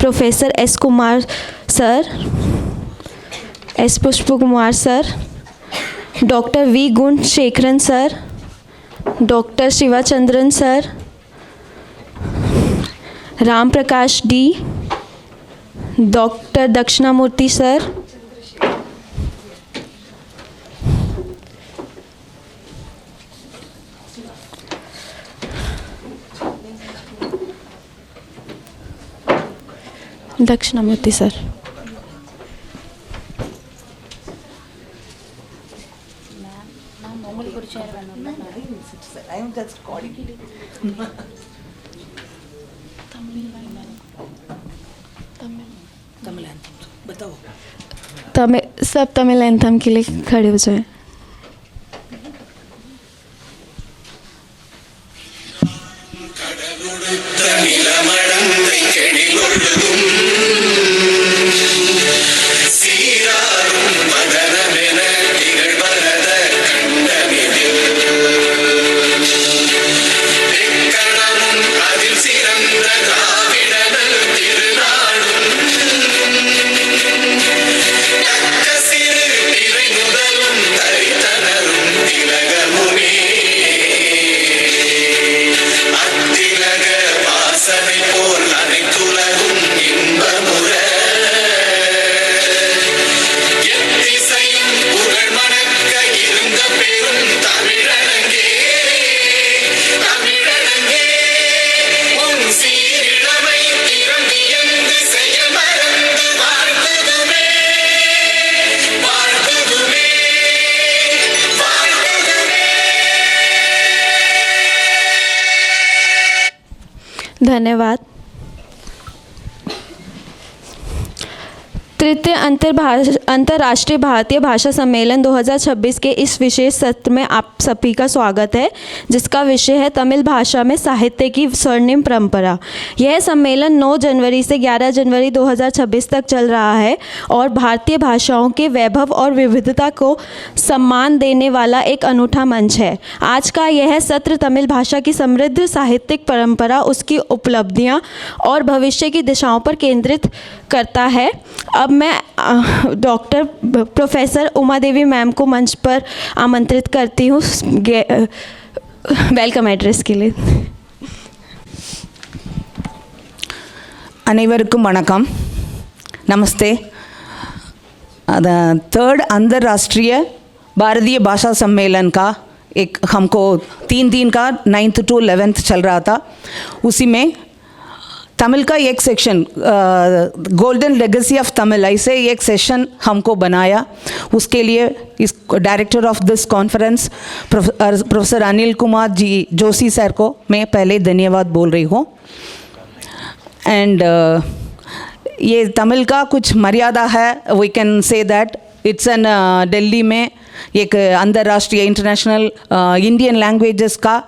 Professor S Kumar sir, S Pushp Kumar sir, doctor V Gunasekaran sir, doctor Sivachandran sir, Ram Prakash D, doctor Dakshinamurthy sir, Dakshinamurthy sir, सब Tamil anthem के लिए खड़े हो जाएं। धन्यवाद। तृतीय अंतर्राष्ट्रीय भारतीय भाषा सम्मेलन 2026 के इस विशेष सत्र में आप सभी का स्वागत है, जिसका विषय है तमिल भाषा में साहित्य की स्वर्णिम परंपरा। यह सम्मेलन 9 जनवरी से 11 जनवरी 2026 तक चल रहा है और भारतीय भाषाओं के वैभव और विविधता को सम्मान देने वाला एक अनूठा मंच है। आज का यह सत्र तमिल भाषा की समृद्ध साहित्यिक परंपरा, उसकी उपलब्धियाँ और भविष्य की दिशाओं पर केंद्रित करता है। अब मैं doctor professor Uma Devi ma'am को मंच पर आमंत्रित करती हूँ वेलकम एड्रेस के लिए। अनेवरुक्कुम वणक्कम, नमस्ते। थर्ड अंतर्राष्ट्रीय भारतीय भाषा सम्मेलन का एक हमको 3 दिन का 9th to 11th चल रहा था। उसी में तमिल का एक section golden legacy of Tamil, ऐसे एक सेशन हमको बनाया। उसके लिए इस director of this conference professor Anil Kumar ji Joshi sir को मैं पहले धन्यवाद बोल रही हूँ। एंड ये तमिल का कुछ मर्यादा है, we can say that it's an Delhi में एक अंतर्राष्ट्रीय इंटरनेशनल इंडियन लैंग्वेजेस का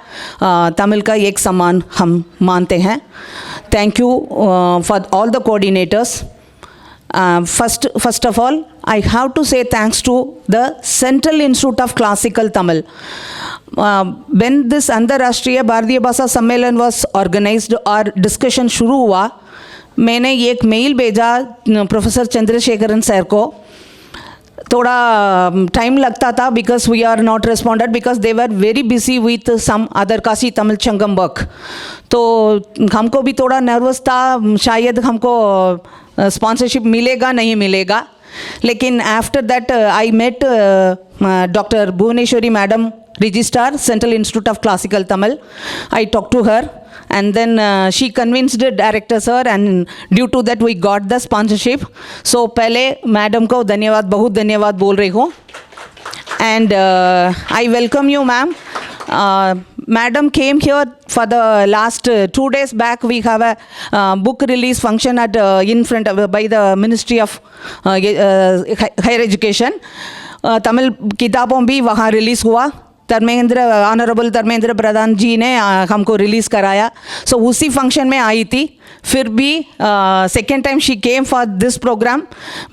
तमिल का एक सम्मान हम मानते हैं। Thank you for all the coordinators. First of all, I have to say thanks to the Central Institute of Classical Tamil. When this अंतर्राष्ट्रीय भारतीय भाषा सम्मेलन was organized और डिस्कशन शुरू हुआ, मैंने एक मेल भेजा प्रोफेसर चंद्रशेखरन सर को। थोड़ा टाइम लगता था because we are not responded because they were very busy with some other Kashi Tamil Sangam work. तो हमको भी थोड़ा नर्वस था, शायद हमको स्पॉन्सरशिप मिलेगा नहीं मिलेगा। लेकिन after that I met doctor Bhuvaneshwari madam, registrar central institute of classical Tamil. I talk to her and then she convinced the director sir, and due to that we got the sponsorship. So पहले madam को धन्यवाद, बहुत धन्यवाद बोल रही हूँ। And I welcome you ma'am. Madam came here for the last 2 days back. We have a book release function at in front of by the Ministry of Higher Education. Tamil किताबों भी वहाँ रिलीज़ हुआ। ऑनरेबल धर्मेंद्र प्रधान जी ने हमको release कराया. सो उसी function में आई थी. फिर भी second time she came for this program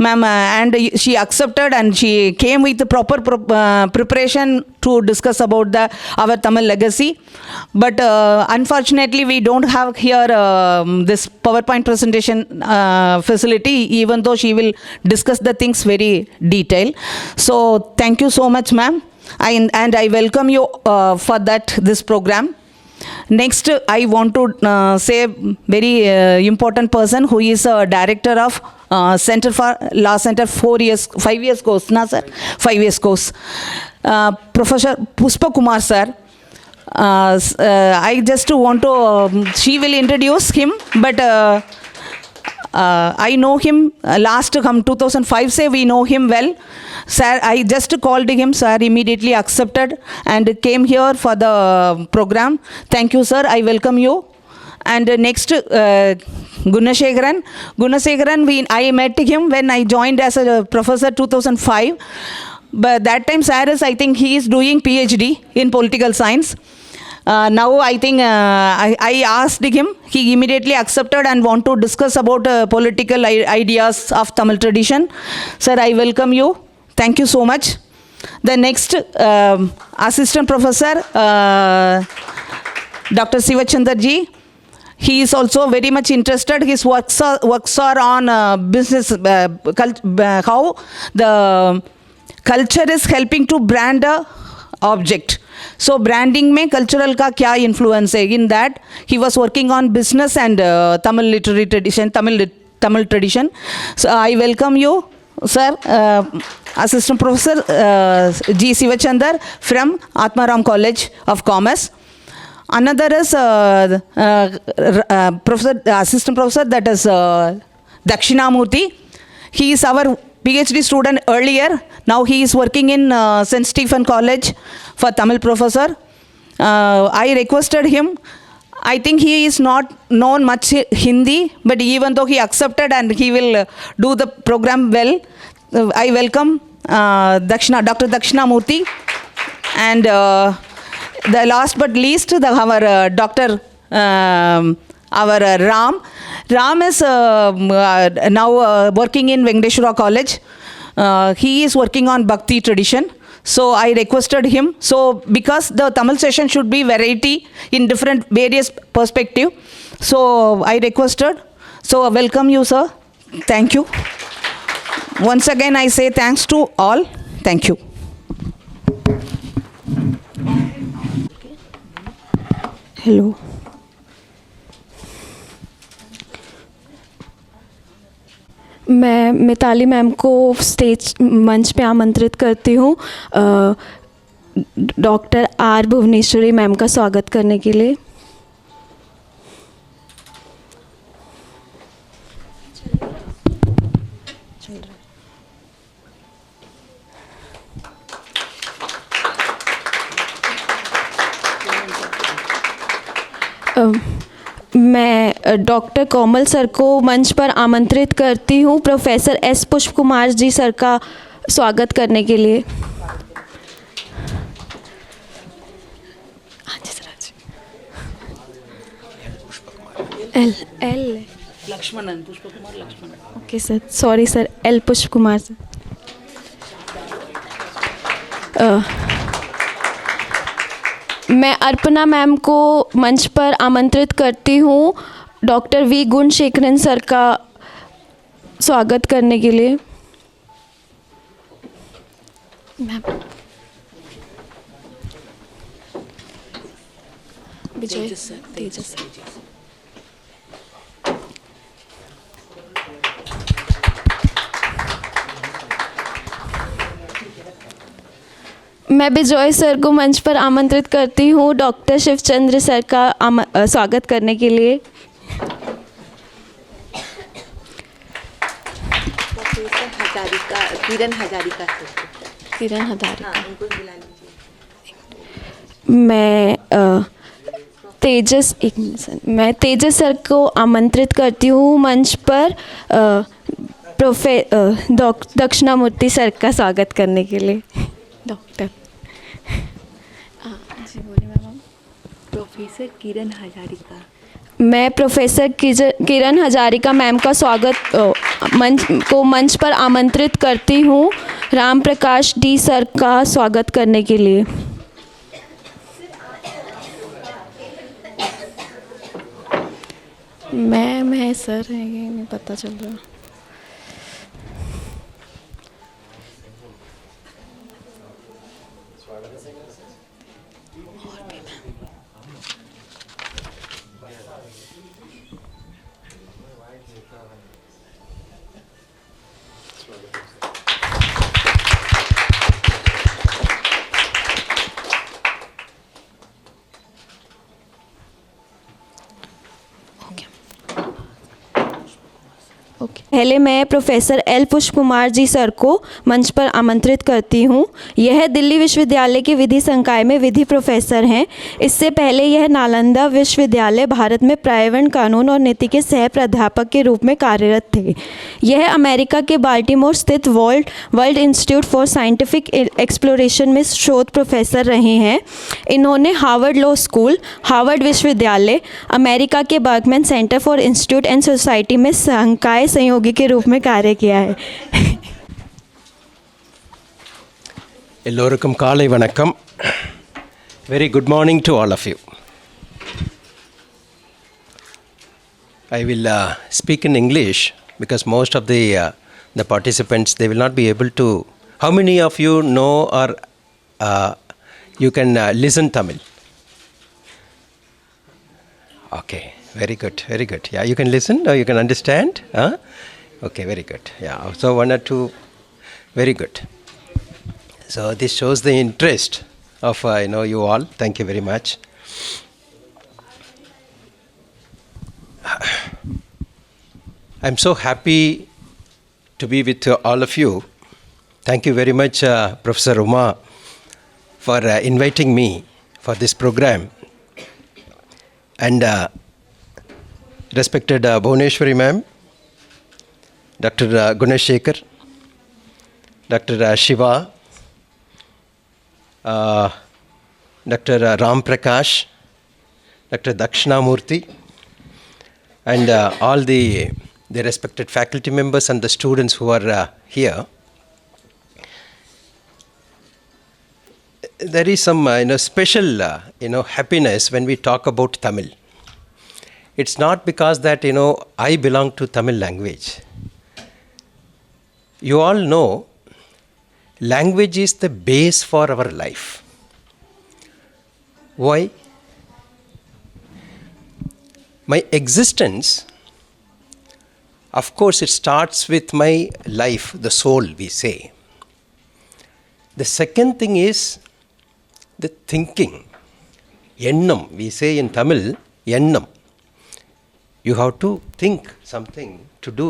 ma'am, and she accepted and she came with proper preparation to discuss about our Tamil legacy. But unfortunately we don't have here this PowerPoint presentation facility, even though she will discuss the things very detail. So thank you so much ma'am, and I welcome you for this program. Next I want to say very important person who is a director of Center for Law Center, 5 years course na sir, 5 years course, Professor Pushpa Kumar sir. I just want to she will introduce him, but I know him last 2005 से we know him well. Sir, I just called him, sir immediately accepted and came here for the program. Thank you sir, I welcome you. And next Gunasekaran, I met him when I joined as a professor 2005. But that time sir is, I think he is doing PhD in political science. Now I think I asked him, he immediately accepted and want to discuss about political ideas of Tamil tradition. Sir, I welcome you. Thank you so much. The next assistant professor, Dr. Sivachandar ji. He is also very much interested. His works are on business, how the culture is helping to brand a object. So branding में cultural का क्या influence है? In that he was working on business and Tamil literary tradition, Tamil tradition. So I welcome you, sir, Assistant Professor G. Sivachandar from Atmaram College of Commerce. Another is Assistant Professor, that is Dakshinamurthy. He is our PhD student earlier. Now he is working in St. Stephen College for Tamil professor. I requested him. I think he is not known much Hindi, but even though he accepted and he will do the program well, I welcome Dr. Dakshinamurthy. And the last but least, our Dr. Our Ram. Ram is now working in Venkateshwara College. He is working on Bhakti tradition. So I requested him. So because the Tamil session should be variety in different various perspective, so I requested. So welcome you, sir. Thank you. Once again, I say thanks to all. Thank you. Hello. मैं Mitali ma'am को stage मंच पे आमंत्रित करती हूँ doctor R Bhuvaneshwari ma'am का स्वागत करने के लिए। मैं डॉक्टर कोमल सर को मंच पर आमंत्रित करती हूँ professor S Pushp Kumar ji sir का स्वागत करने के लिए। एल एल लक्ष्मणन, पुष्प Kumar Lakshmanan. Okay sir, sorry sir, L पुष्प कुमार सर। मैं अर्पणा मैम को मंच पर आमंत्रित करती हूँ डॉक्टर वी गुणशेखरन सर का स्वागत करने के लिए। मैम विजय तेजस मैं विजय सर को मंच पर आमंत्रित करती हूँ डॉक्टर शिवचंद्र सर का स्वागत करने के लिए। किरण हजारिका मैं तेजस सर को आमंत्रित करती हूँ मंच पर दक्षिणामूर्ति सर का स्वागत करने के लिए। डॉक्टर प्रोफेसर किरण हजारिका। मैं प्रोफेसर किरण हजारिका मैम का मंच पर आमंत्रित करती हूँ राम प्रकाश डी सर का स्वागत करने के लिए। मैं सर है, ये नहीं पता चल रहा। पहले मैं प्रोफेसर एल पुष्प कुमार जी सर को मंच पर आमंत्रित करती हूँ। यह दिल्ली विश्वविद्यालय के विधि संकाय में विधि प्रोफेसर हैं। इससे पहले यह नालंदा विश्वविद्यालय भारत में पर्यावरण कानून और नीति के सह प्राध्यापक के रूप में कार्यरत थे। यह अमेरिका के बाल्टीमोर स्थित world institute for scientific exploration में शोध प्रोफेसर रहे हैं। इन्होंने हार्वर्ड लॉ स्कूल, हार्वर्ड विश्वविद्यालय, अमेरिका के Berkman center for institute and society में संकाय सहयोगी के रूप में कार्य किया है। எல்லோருக்கும் காலை வணக்கம். Very good morning to all of you. I will speak in English because most of the participants, they will not be able to. How many of you know or you can listen Tamil? Okay, very good, very good. Yeah, you can listen or you can understand? Huh? Okay, very good. Yeah, so one or two, very good. So this shows the interest of you all. Thank you very much. I'm so happy to be with all of you. Thank you very much, Professor Uma, for inviting me for this program. And respected Bhuvneshwari ma'am, Dr. Gunesh Shekhar, Dr. Shiva, Dr. Ram Prakash, Dr. Dakshinamurthy, and all the respected faculty members and the students who are here. There is some special happiness when we talk about Tamil. It's not because that I belong to Tamil language. You all know language is the base for our life. Why? My existence, of course, it starts with my life, the soul, we say. The second thing is the thinking. Ennam, we say in Tamil, ennam. You have to think something to do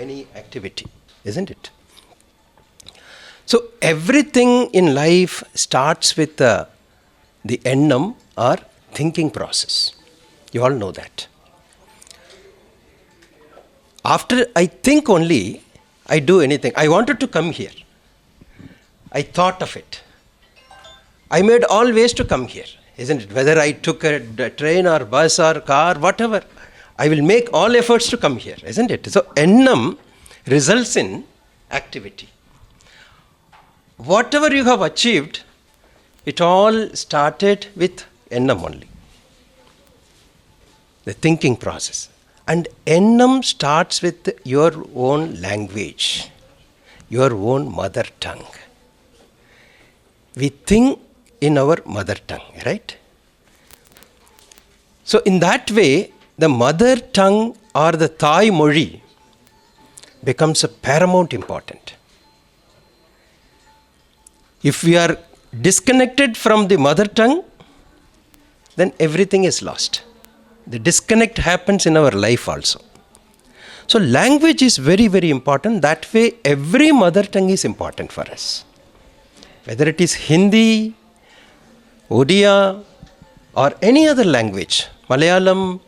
any activity, isn't it? So everything in life starts with the ennam or thinking process. You all know that. After I think only, I do anything. I wanted to come here. I thought of it. I made all ways to come here, isn't it? Whether I took a train or bus or car, whatever, I will make all efforts to come here, isn't it? So ennam results in activity. Whatever you have achieved, it all started with ennam only. The thinking process. And ennam starts with your own language, your own mother tongue. We think in our mother tongue, right? So in that way, the mother tongue or the Thai mozhi becomes a paramount important. If we are disconnected from the mother tongue, then everything is lost. The disconnect happens in our life also. So language is very, very important. That way, every mother tongue is important for us. Whether it is Hindi, Odia, or any other language, Malayalam,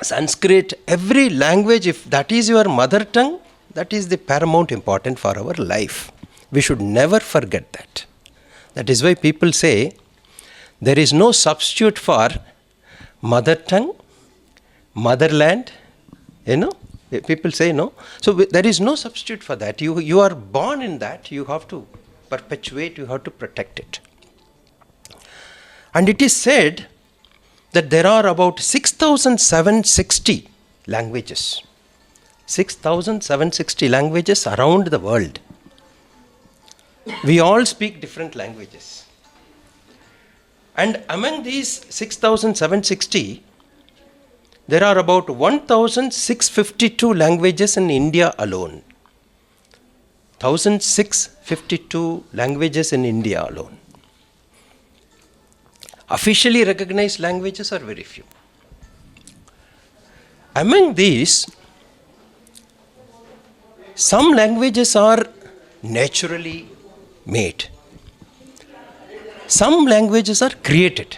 Sanskrit, every language, if that is your mother tongue, that is the paramount important for our life. We should never forget that. That is why people say There is no substitute for mother tongue, motherland, people say no. So there is no substitute for that. You are born in that, you have to perpetuate, you have to protect it. And it is said that there are about 6,760 languages. 6,760 languages around the world. We all speak different languages. And among these 6,760, there are about 1,652 languages in India alone. 1,652 languages in India alone. Officially recognized languages are very few. Among these, some languages are naturally made. Some languages are created.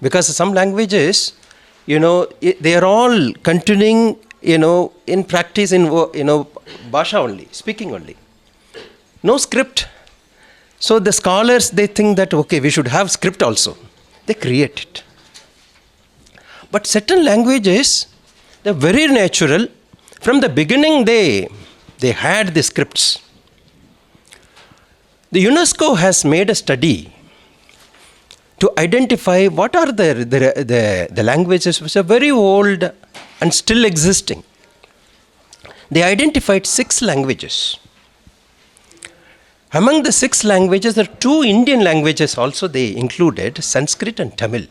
Because some languages, they are all continuing, in practice in, Bhasha only, speaking only. No script. So the scholars, they think that, okay, we should have script also. They create it. But certain languages, they're very natural. From the beginning, they had the scripts. The UNESCO has made a study to identify what are the languages which are very old and still existing. They identified 6 languages. Among the 6 languages, there are 2 Indian languages also they included, Sanskrit and Tamil.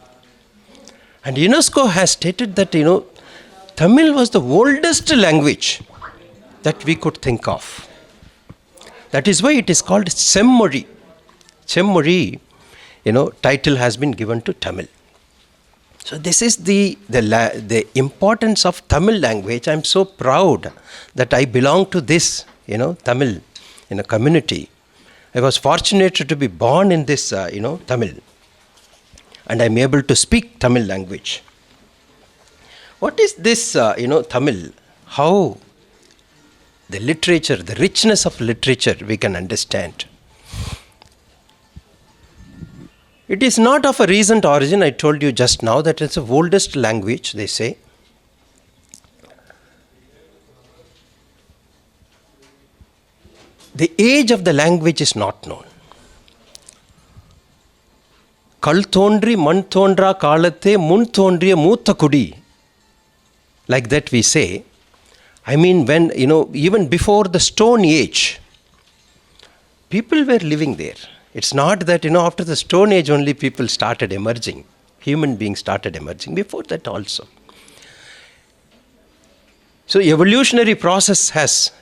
And UNESCO has stated that, Tamil was the oldest language that we could think of. That is why it is called Semmozhi. Semmozhi, title has been given to Tamil. So this is the importance of Tamil language. I am so proud that I belong to this, Tamil, community. I was fortunate to be born in this, Tamil. And I am able to speak Tamil language. What is this, Tamil? How the literature, the richness of literature we can understand. It is not of a recent origin. I told you just now that it's the oldest language, they say. The age of the language is not known. Kal thondri man thondra kalatte mun thondriya mootha kudi. Like that we say. I mean, when, even before the Stone Age, people were living there. It's not that, after the Stone Age only people started emerging. Human beings started emerging. Before that also. So evolutionary process has,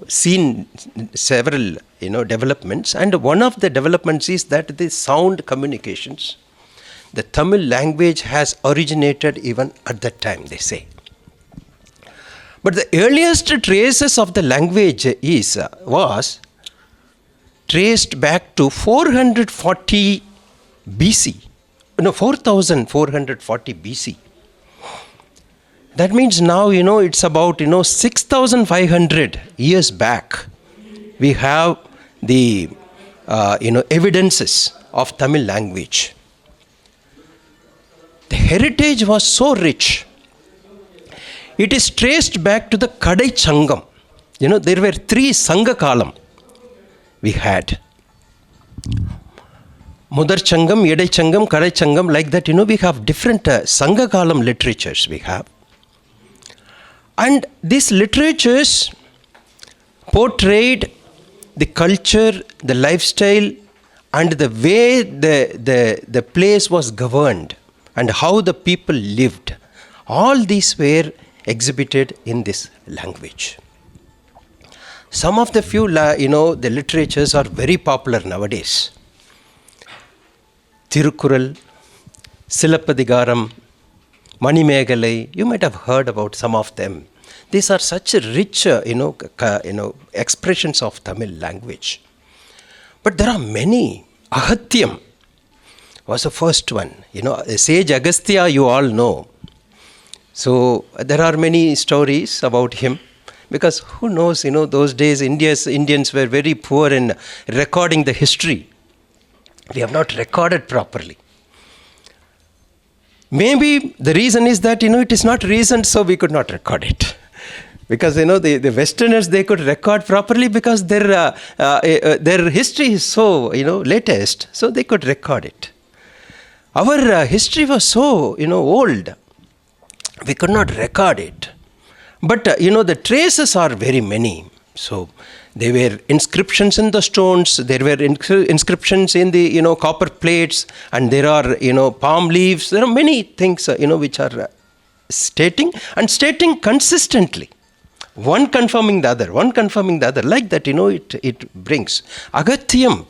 seen several, developments. And one of the developments is that the sound communications, the Tamil language has originated even at that time, they say. But the earliest traces of the language was traced back to 440 BC. 4440 BC. That means now, it's about, 6,500 years back. We have the, evidences of Tamil language. The heritage was so rich. It is traced back to the Kadai Changam. There were 3 Sangha Kalam we had. Mudar Changam, Yedai Changam, Kadai Changam, like that, we have different Sangha Kalam literatures we have. And these literatures portrayed the culture, the lifestyle, and the way the place was governed and how the people lived. All these were exhibited in this language. Some of the few, the literatures are very popular nowadays. Tirukkural, Silappadigaram, Manimegalai, you might have heard about some of them. These are such rich, expressions of Tamil language. But there are many. Ahatyam was the first one. Sage Agastya, you all know. So there are many stories about him, because who knows, those days Indians were very poor in recording the history. We have not recorded properly. Maybe the reason is that, it is not recent, so we could not record it. Because, the Westerners, they could record properly because their history is so, latest, so they could record it. Our history was so, old, we could not record it. But, the traces are very many. So, there were inscriptions in the stones, there were inscriptions in the, copper plates, and there are, palm leaves. There are many things, which are stating consistently. One confirming the other, like that, it brings. Agathyam,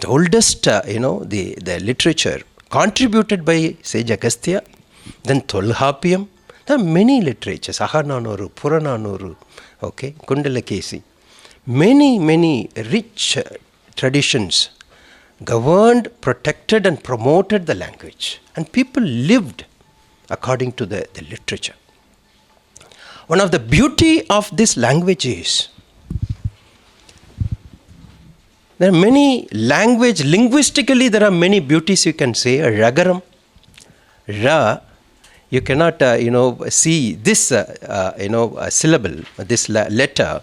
the oldest, the literature contributed by sage Agastya, then Tolhapiyam. There are many literatures, Ahananoru, Purananoru, okay, Kundalakesi. Many rich traditions governed, protected and promoted the language. And people lived according to the literature. One of the beauty of this language is, there are many linguistically there are many beauties you can say. Ragaram, Ra, you cannot, see this, syllable, this letter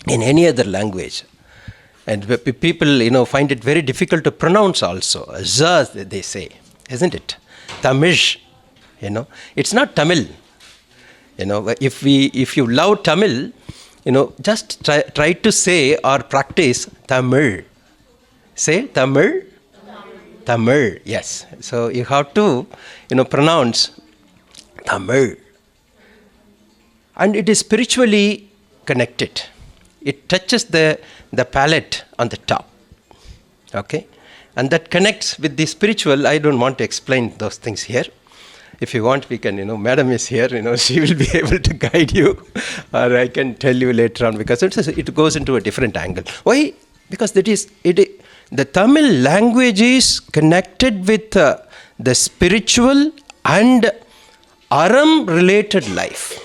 in any other language. And people, find it very difficult to pronounce also. Za, they say, isn't it? Tamish, it's not Tamil. If you love Tamil, just try to say or practice Tamil. Say Tamil. Tamil, yes. So you have to, pronounce Tamil. And it is spiritually connected. It touches the palate on the top. Okay? And that connects with the spiritual. I don't want to explain those things here. If you want, we can, Madam is here, she will be able to guide you. Or I can tell you later on, because it goes into a different angle. Why? Because the Tamil language is connected with the spiritual and Aram-related life,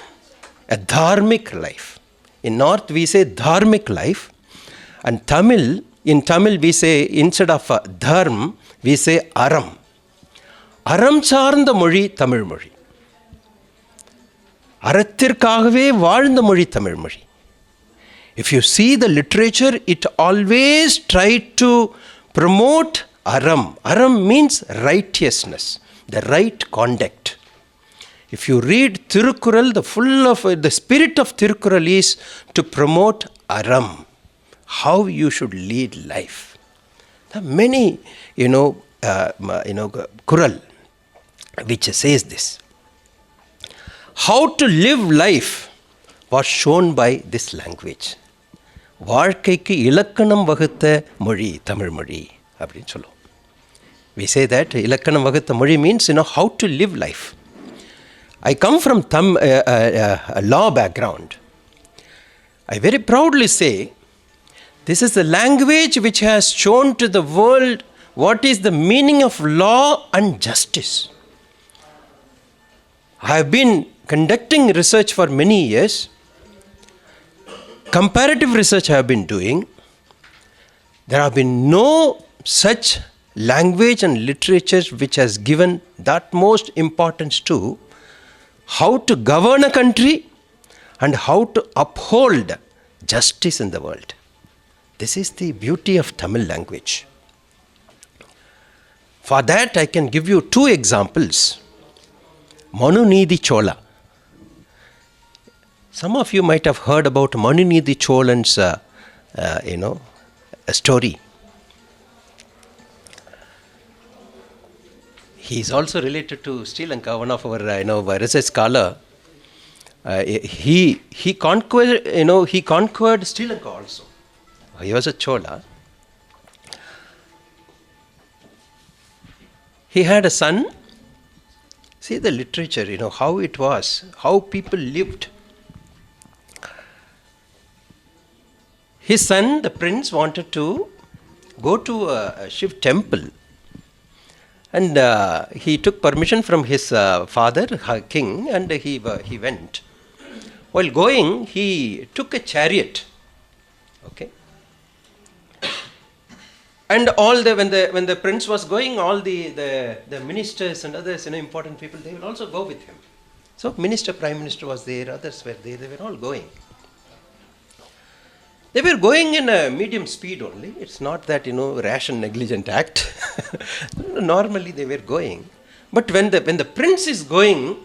a dharmic life. In North, we say dharmic life. And in Tamil, we say, instead of dharm, we say Aram. அறம் சார்ந்த மொழி தமிழ் மொழி. அறத்திற்காகவே வாழ்ந்த மொழி தமிழ் மொழி. If you see the literature, it always tried to promote aram. Aram means righteousness, the right conduct. If you read Tirukkural, the spirit of Tirukkural is to promote aram, how you should lead life. There are many, Kural, which says this. How to live life was shown by this language. வாழ்க்கைக்கு இலக்கணம் வகுத்த மொழி தமிழ் மொழி அப்படின்னு சொல்லுவோம். We say that இலக்கணம் வகுத்த மொழி means, how to live life. I come from a law background. I very proudly say, this is the language which has shown to the world what is the meaning of law and justice. I have been conducting research for many years. Comparative research I have been doing. There have been no such language and literature which has given that most importance to how to govern a country and how to uphold justice in the world. This is the beauty of Tamil language. For that, I can give you 2 examples. Manunidi Chola. Some of you might have heard about Manunidi Cholan's, a story. He is also related to Sri Lanka, one of our, research scholar. He conquered Sri Lanka also. He was a Chola. He had a son. See the literature, how it was, how people lived. His son, the prince, wanted to go to a Shiv temple. And he took permission from his father, king, and he went. While going, he took a chariot. Okay. And all the when the prince was going, all the ministers and others, important people, they will also go with him. So minister, prime minister was there, others were there, they were all going. They were going in a medium speed only. It's not that, rash and negligent act. Normally they were going. But when the prince is going,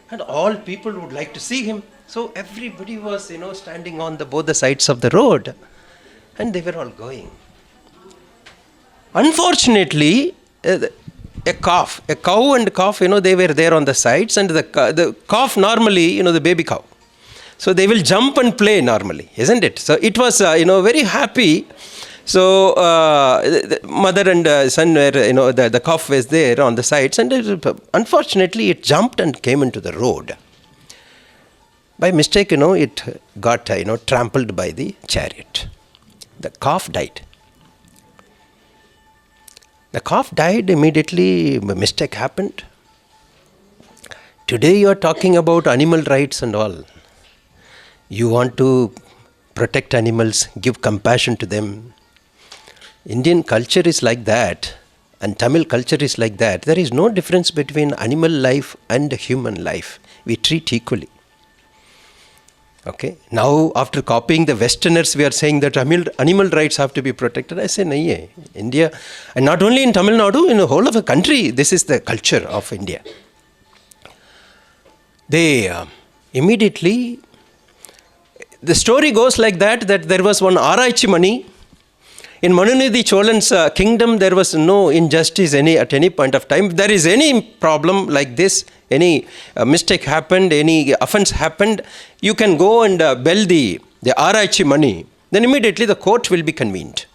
and all people would like to see him, so everybody was, standing on both the sides of the road, and they were all going. Unfortunately, a cow and calf, they were there on the sides, and the calf normally, the baby cow. So they will jump and play normally, isn't it? So it was, very happy. So the mother and son were, the calf was there on the sides, and unfortunately it jumped and came into the road. By mistake, it got, trampled by the chariot. The calf died. The calf died immediately, a mistake happened. Today you are talking about animal rights and all. You want to protect animals, give compassion to them. Indian culture is like that, and Tamil culture is like that. There is no difference between animal life and human life. We treat equally. Okay. Now, after copying the Westerners, we are saying that animal rights have to be protected. I say, nahi hai. India, and not only in Tamil Nadu, in the whole of the country, this is the culture of India. They immediately, the story goes like that there was one Araichi Mani. In Manunidhi Cholan's kingdom, there was no injustice at any point of time. If there is any problem like this, any mistake happened, any offense happened, you can go and bell the Araichi Mani. Then immediately the court will be convened.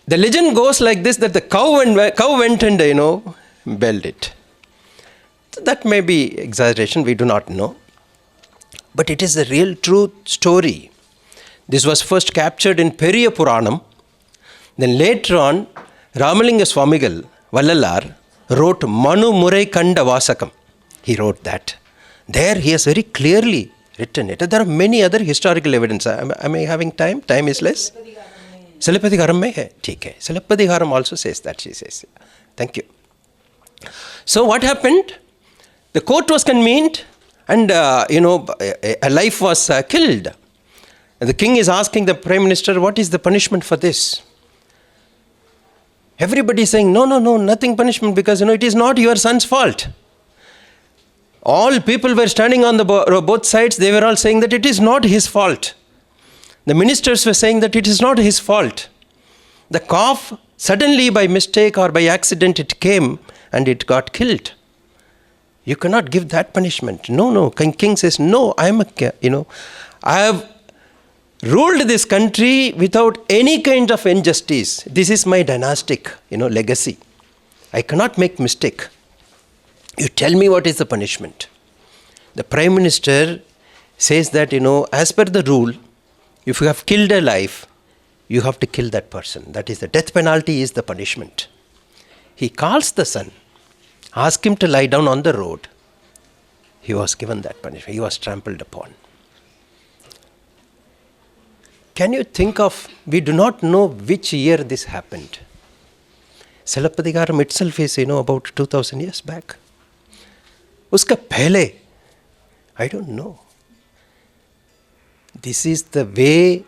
The legend goes like this, that the cow went and, belled it. That may be exaggeration, we do not know. But it is a real true story. This was first captured in Periya Puranam. Then later on, Ramalinga Swamigal, Vallalar, wrote Manu Murai Kanda Vasakam. He wrote that. There he has very clearly written it. There are many other historical evidence. Am I having time? Time is less. Silappatikaram mein hai? Theek hai. Silappatikaram also says that, she says. Thank you. So what happened? The court was convened, and a life was killed. And the king is asking the prime minister, what is the punishment for this? Everybody is saying, no, nothing punishment, because it is not your son's fault. All people were standing on both sides. They were all saying that it is not his fault. The ministers were saying that it is not his fault. The calf, suddenly by mistake or by accident, it came and it got killed. You cannot give that punishment. No. King says, no, I have ruled this country without any kind of injustice. This is my dynastic, legacy. I cannot make mistake. You tell me what is the punishment. The prime minister says that, as per the rule, if you have killed a life, you have to kill that person. That is, the death penalty is the punishment. He calls the son, asks him to lie down on the road. He was given that punishment. He was trampled upon. Can you think of, we do not know which year this happened. Silappatikaram itself is, about 2000 years back. Uska pehle, I don't know. This is the way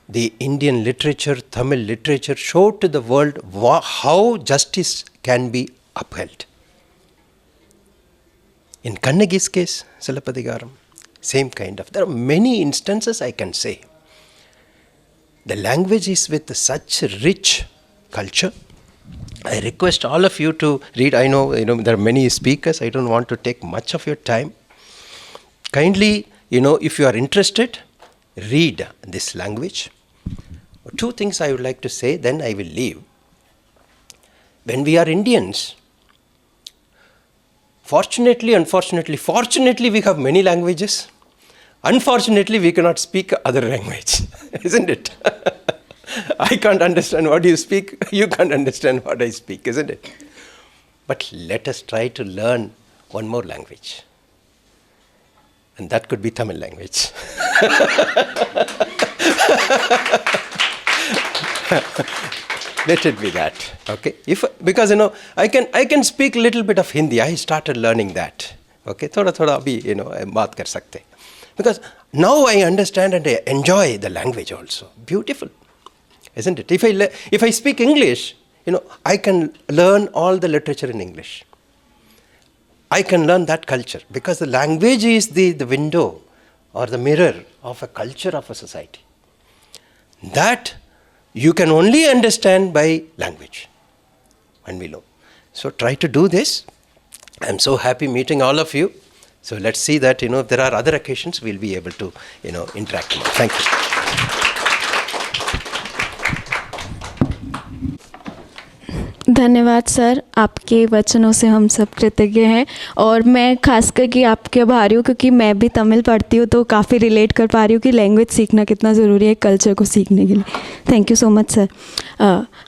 the Indian literature, Tamil literature showed to the world how justice can be upheld. In Kannagi's case, Silappatikaram, same kind of. There are many instances I can say. The language is with such rich culture. I request all of you to read. I know, there are many speakers. I don't want to take much of your time. Kindly, if you are interested, read this language. Two things I would like to say, then I will leave. When we are Indians, fortunately, we have many languages. Unfortunately, we cannot speak other language, isn't it? I can't understand what you speak, you can't understand what I speak, isn't it? But let us try to learn one more language. And that could be Tamil language. Let it be that. Okay. Because I can speak a little bit of Hindi. I started learning that. Okay. थोड़ा थोड़ा अभी बात कर सकते. Because now I understand and I enjoy the language also. Beautiful, isn't it? If I speak English, I can learn all the literature in English. I can learn that culture because the language is the window or the mirror of a culture of a society. That you can only understand by language when we know. So try to do this. I'm so happy meeting all of you. So let's see that, if there are other occasions, we'll be able to, interact more. Thank you. धन्यवाद sir, आपके वचनों से हम सब कृतज्ञ हैं और मैं खासकर कि आपके आभारी हूँ क्योंकि मैं भी तमिल पढ़ती हूँ तो काफ़ी रिलेट कर पा रही हूँ कि लैंग्वेज सीखना कितना ज़रूरी है कल्चर को सीखने के लिए. Thank you so much sir.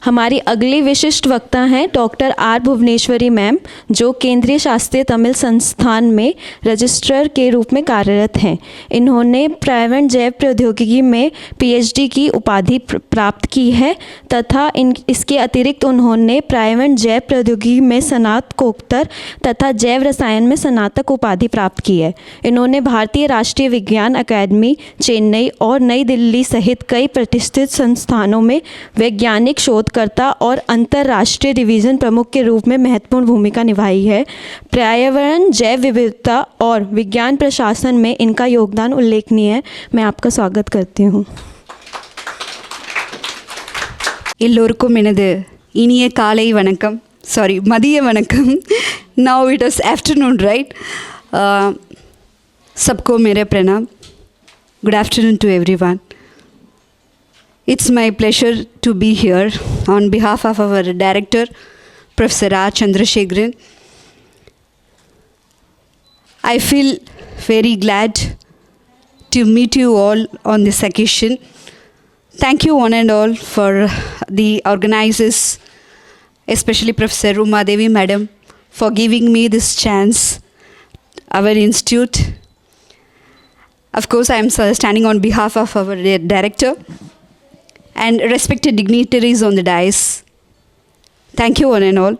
हमारी अगली विशिष्ट वक्ता हैं डॉक्टर आर भुवनेश्वरी मैम, जो केंद्रीय शास्त्रीय तमिल संस्थान में रजिस्ट्रार के रूप में कार्यरत हैं. इन्होंने पर्यावरण जैव प्रौद्योगिकी में PhD की उपाधि प्राप्त की है तथा इसके अतिरिक्त उन्होंने पर्यावरण जैव प्रौद्योगिकी में स्नातकोत्तर तथा जैव रसायन में स्नातक उपाधि प्राप्त की है. इन्होंने भारतीय राष्ट्रीय विज्ञान अकादमी, चेन्नई और नई दिल्ली सहित कई प्रतिष्ठित संस्थानों में वैज्ञानिक शोधकर्ता और अंतर्राष्ट्रीय डिवीज़न प्रमुख के रूप में महत्वपूर्ण भूमिका निभाई है. पर्यावरण जैव विविधता और विज्ञान प्रशासन में इनका योगदान उल्लेखनीय है. मैं आपका स्वागत करती हूँ. எல்லோருக்கும் எனது இனிய காலை வணக்கம், மதிய வணக்கம். Now it is afternoon, right? सबको मेरे प्रणाम. Good afternoon to everyone. It's my pleasure to be here on behalf of our director, Professor R. Chandrasekharan. I feel very glad to meet you all on this occasion. Thank you one and all for the organizers, especially Professor Uma Devi Madam, for giving me this chance, our institute. Of course, I am standing on behalf of our director and respected dignitaries on the dais. Thank you one and all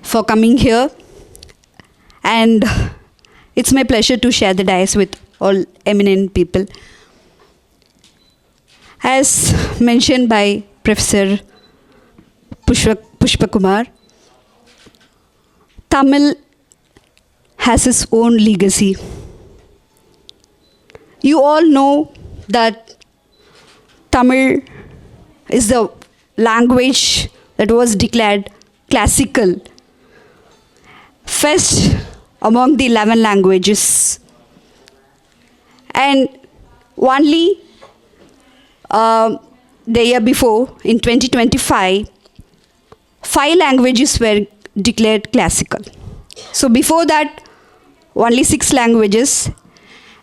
for coming here. And it's my pleasure to share the dais with all eminent people. As mentioned by Professor Pushpa Kumar, Tamil has its own legacy. You all know that Tamil is the language that was declared classical, first among the 11 languages. And only the year before, in 2025, 5 languages were declared classical. So before that, only 6 languages,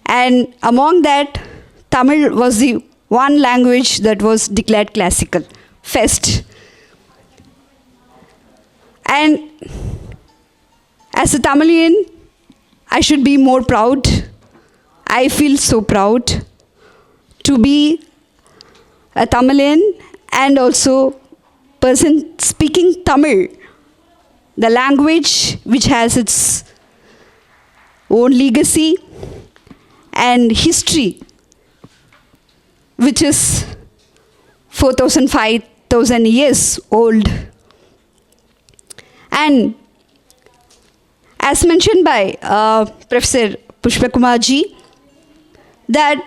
and among that, Tamil was the one language that was declared classical, first. And as a Tamilian, I should be more proud. I feel so proud to be a Tamilian and also person speaking Tamil, the language which has its own legacy and history, which is 4,000, 5,000 years old. And as mentioned by Professor Pushpa Kumar ji, that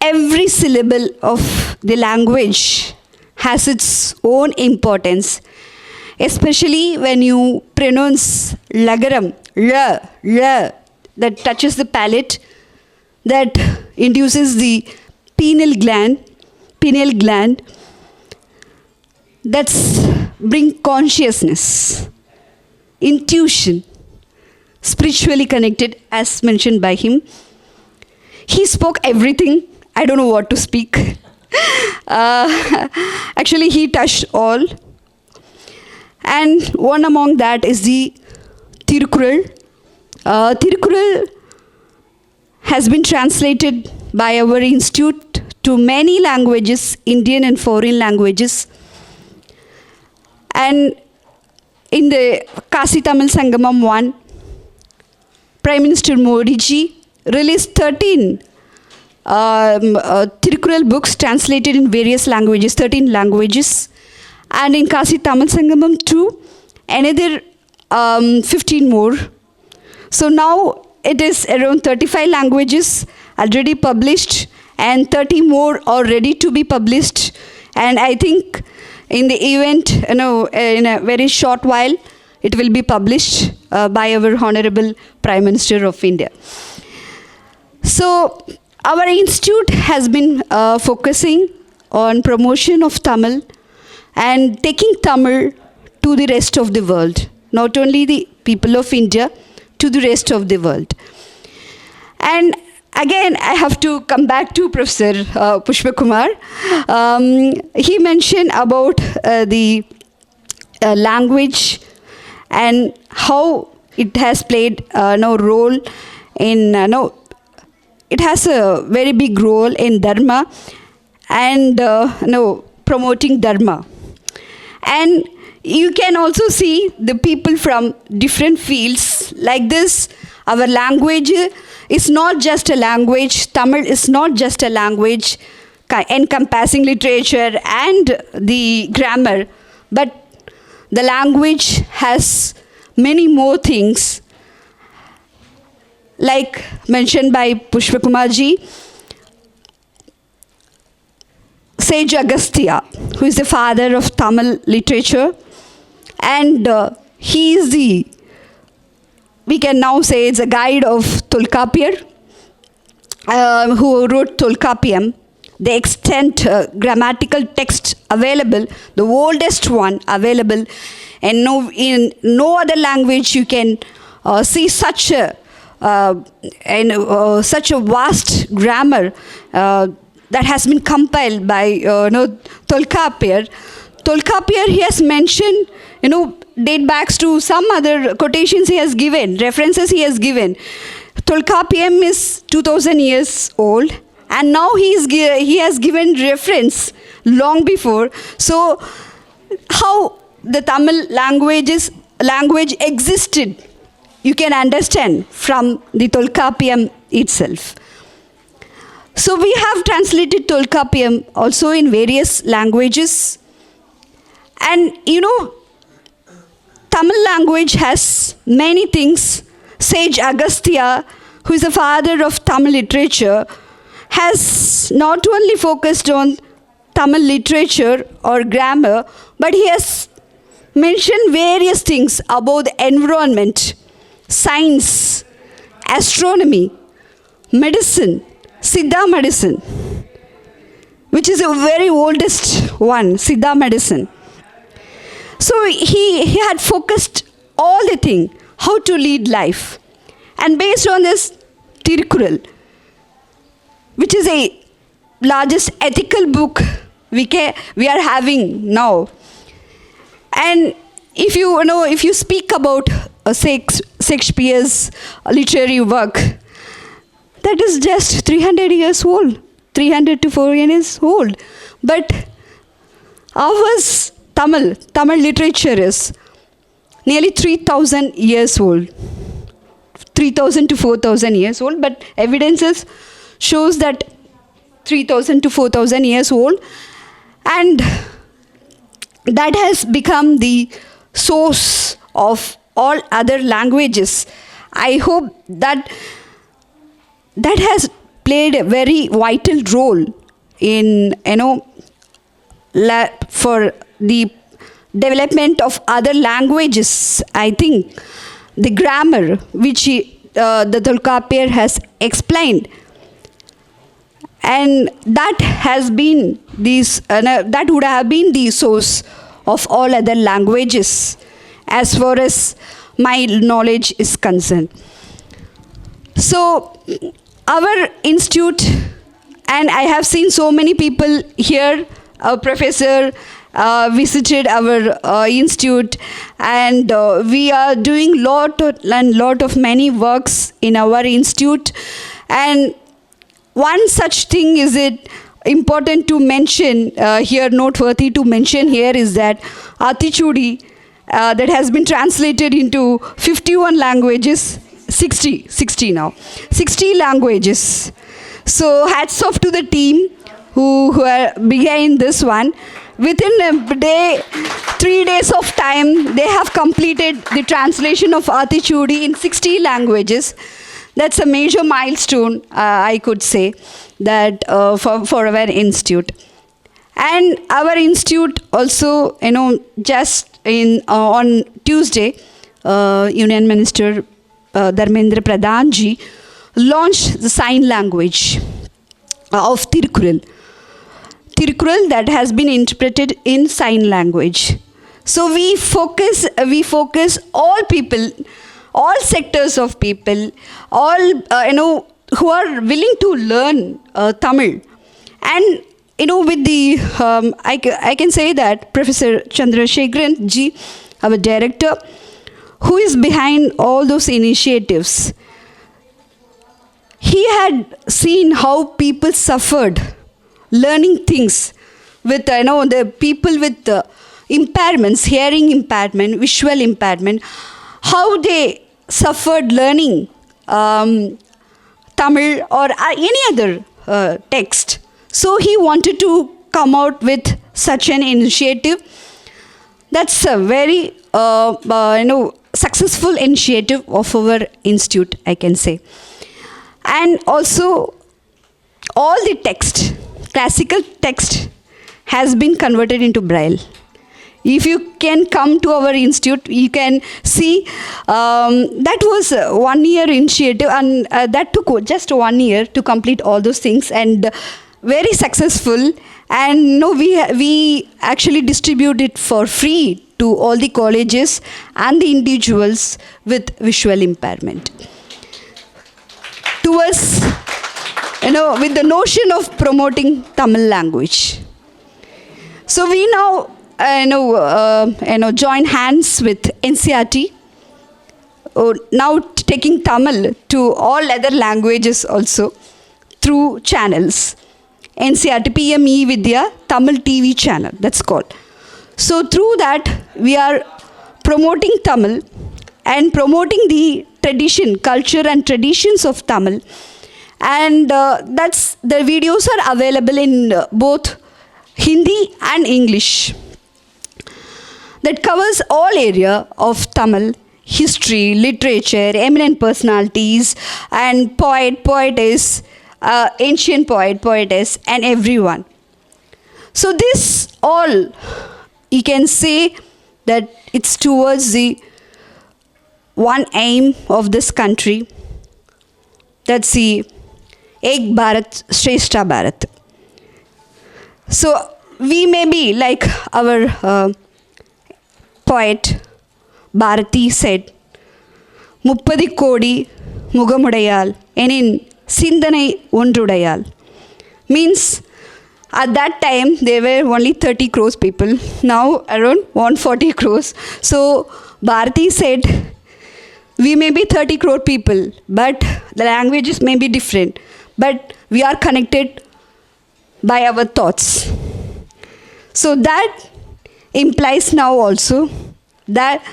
every syllable of the language has its own importance, especially when you pronounce lagaram, la, that touches the palate, that induces the pineal gland, that's bring consciousness, intuition, spiritually connected, as mentioned by him. He spoke everything. I don't know what to speak. Actually, he touched all. And one among that is the Tirukkural. Tirukkural has been translated by our institute to many languages, Indian and foreign languages. And in the Kasi Tamil Sangamam 1, Prime Minister Modi ji released 13 Tirukural books translated in various languages, 13 languages. And in Kasi Tamil Sangamam 2, another 15 more. So now it is around 35 languages already published, and 30 more are ready to be published. And I think in the event, in a very short while, it will be published by our Honorable Prime Minister of India. So our institute has been focusing on promotion of Tamil and taking Tamil to the rest of the world, not only the people of India, to the rest of the world. And again, I have to come back to Professor Pushpa Kumar. He mentioned about the language and how it has played no role in it has a very big role in Dharma and promoting Dharma. And you can also see the people from different fields like this. Our language is not just a language. Tamil is not just a language encompassing literature and the grammar, but the language has many more things. Like mentioned by Pushpa Kumar ji, Sage Agastya, who is the father of Tamil literature, and he is we can now say it's a guide of Tolkappiyar, who wrote Tolkappiyam, the extant grammatical text available, the oldest one available, and in no other language you can see such a vast grammar that has been compiled by Tolkappiyar. Tolkappiyar, he has mentioned, date backs to some other quotations he has given, references he has given. Tolkappiyam is 2000 years old, and now he has given reference long before. So how the Tamil language existed, you can understand from the Tolkappiyam itself. So we have translated Tolkappiyam also in various languages. And Tamil language has many things. Sage Agastya, who is the father of Tamil literature, has not only focused on Tamil literature or grammar, but he has mentioned various things about the environment, science, astronomy, medicine, Siddha medicine, which is a very oldest one, Siddha medicine. So he had focused all the thing, how to lead life. And based on this Tirukural, which is a largest ethical book we are having now. And if you speak about Shakespeare's literary work, that is just 300 years old, 300 to 400 years old. But ours, Tamil literature is nearly 3,000 years old, 3,000 to 4,000 years old, but evidences shows that 3,000 to 4,000 years old, and that has become the source of all other languages. I hope that has played a very vital role in for the development of other languages. I think the grammar which the Tolkappiyar has explained, and that has been that would have been the source of all other languages as far as my knowledge is concerned. So our institute, and I have seen so many people here, a professor visited our institute, and we are doing lot of many works in our institute. And one such thing is important to mention here, noteworthy to mention here is that Atichudi that has been translated into 51 languages, 60 now, 60 languages. So hats off to the team who are behind this one. Within a day, 3 days of time, they have completed the translation of Atichudi in 60 languages. That's a major milestone, I could say, that for our institute. And our institute also, just on Tuesday, Union Minister Dharmendra Pradhan ji launched the sign language of Tirukkural that has been interpreted in sign language. So we focus all people, all sectors of people, all who are willing to learn Tamil. And with the I can say that Professor Chandrasekharan ji, our director, who is behind all those initiatives, he had seen how people suffered learning things with the people with impairments, hearing impairment, visual impairment, how they suffered learning Tamil or any other text. So he wanted to come out with such an initiative. That's a very successful initiative of our institute, I can say. And also all the text, classical text, has been converted into Braille. If you can come to our institute, you can see that was a 1 year initiative, and that took just 1 year to complete all those things, and very successful. And we actually distribute it for free to all the colleges and the individuals with visual impairment. Towards, with the notion of promoting Tamil language. So we now, join hands with NCERT, now taking Tamil to all other languages also through channels. NCERT PM Vidya Tamil TV channel, that's called. So through that, we are promoting Tamil and promoting the tradition, culture and traditions of Tamil. And the videos are available in both Hindi and English. That covers all area of Tamil, history, literature, eminent personalities, and poetess, ancient poetess, and everyone. So this all, you can say that it's towards the one aim of this country. That's the Ek Bharat, Shrestha Bharat. So we may be like our poet Bharati said, Muppadi Kodi Mugamudayal, Enin Sindhanai Undrudayal. Means at that time there were only 30 crores people, now around 140 crores. So Bharati said, we may be 30 crore people, but the languages may be different, but we are connected by our thoughts. So that implies now also that,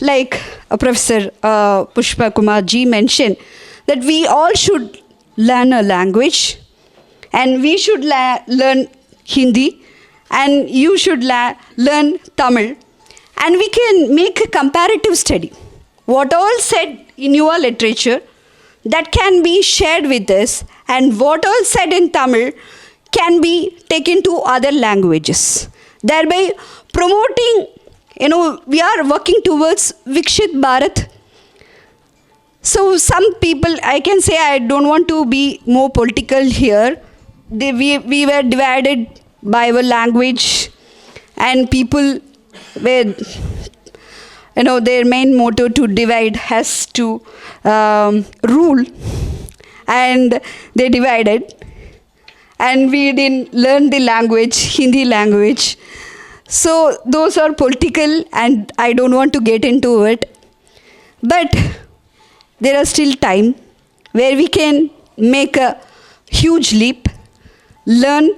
like Professor Pushpa Kumar ji mentioned, that we all should learn a language, and we should learn Hindi, and you should learn Tamil, and we can make a comparative study. What all said in your literature, that can be shared with us, and what all said in Tamil can be taken to other languages. Thereby promoting, we are working towards Vikshit Bharat. So some people, I can say, I don't want to be more political here. We were divided by our language, and people were, their main motto to divide has to rule, and they divided, and we didn't learn the language, Hindi language. So those are political, and I don't want to get into it. But there are still time where we can make a huge leap, learn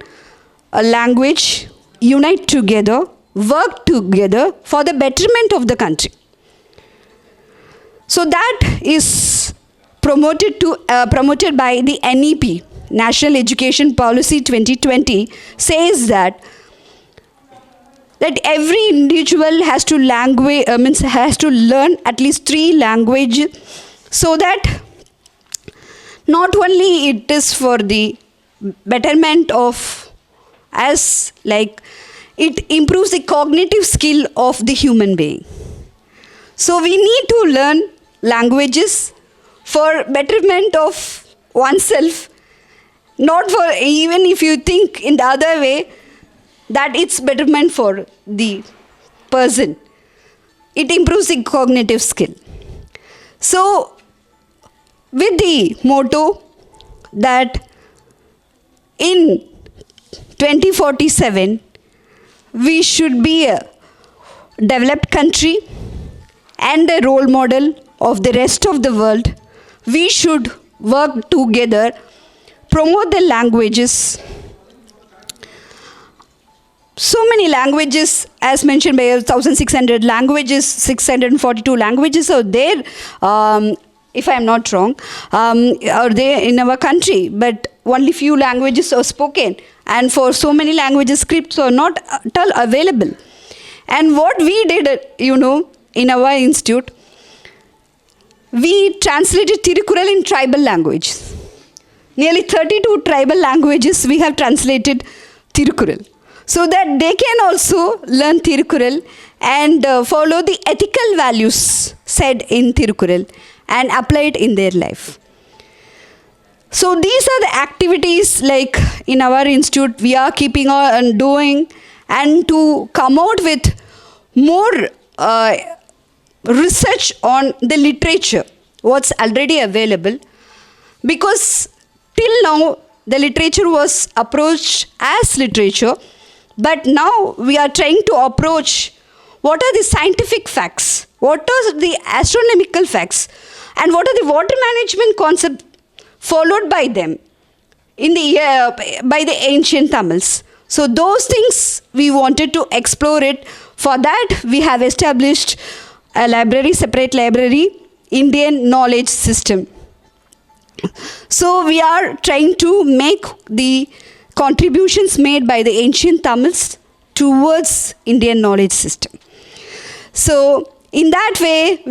a language, unite together, work together for the betterment of the country. So that is promoted by the NEP, National Education Policy 2020, says that every individual has to learn at least 3 languages, so that not only it is for the betterment of us, like it improves the cognitive skill of the human being. So we need to learn languages for betterment of oneself, not for, even if you think in the other way, that it's betterment for the person. It improves the cognitive skill. So with the motto that in 2047 we should be a developed country and a role model of the rest of the world, we should work together, promote the languages. So many languages, as mentioned by 1,600 languages, 642 languages are there, if I am not wrong, are there in our country, but only few languages are spoken, and for so many languages scripts are not at all available. And what we did, in our institute, we translated Tirukural in tribal languages. Nearly 32 tribal languages we have translated Tirukural, so that they can also learn Tirukural and follow the ethical values said in Tirukural and apply it in their life. So these are the activities, like in our institute we are keeping on doing, and to come out with more research on the literature, what's already available, because till now the literature was approached as literature, but now we are trying to approach what are the scientific facts, what are the astronomical facts, and what are the water management concepts followed by them in the by the ancient Tamils. So those things we wanted to explore it. For that we have established a library, separate library, Indian knowledge system. So we are trying to make the contributions made by the ancient Tamils towards Indian knowledge system. So in that way,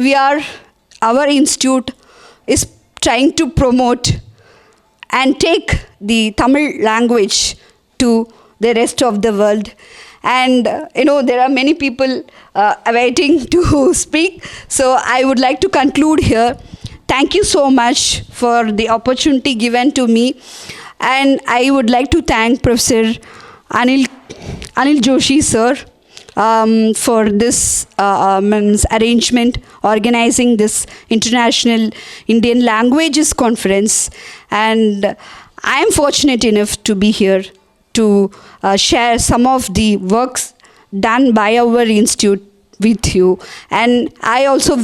our institute is trying to promote and take the Tamil language to the rest of the world. And there are many people awaiting to speak, so I would like to conclude here. Thank you so much for the opportunity given to me, and I would like to thank Professor Anil Joshi sir for this arrangement, organizing this International Indian Languages Conference. And I am fortunate enough to be here to share some of the works done by our institute with you. And I also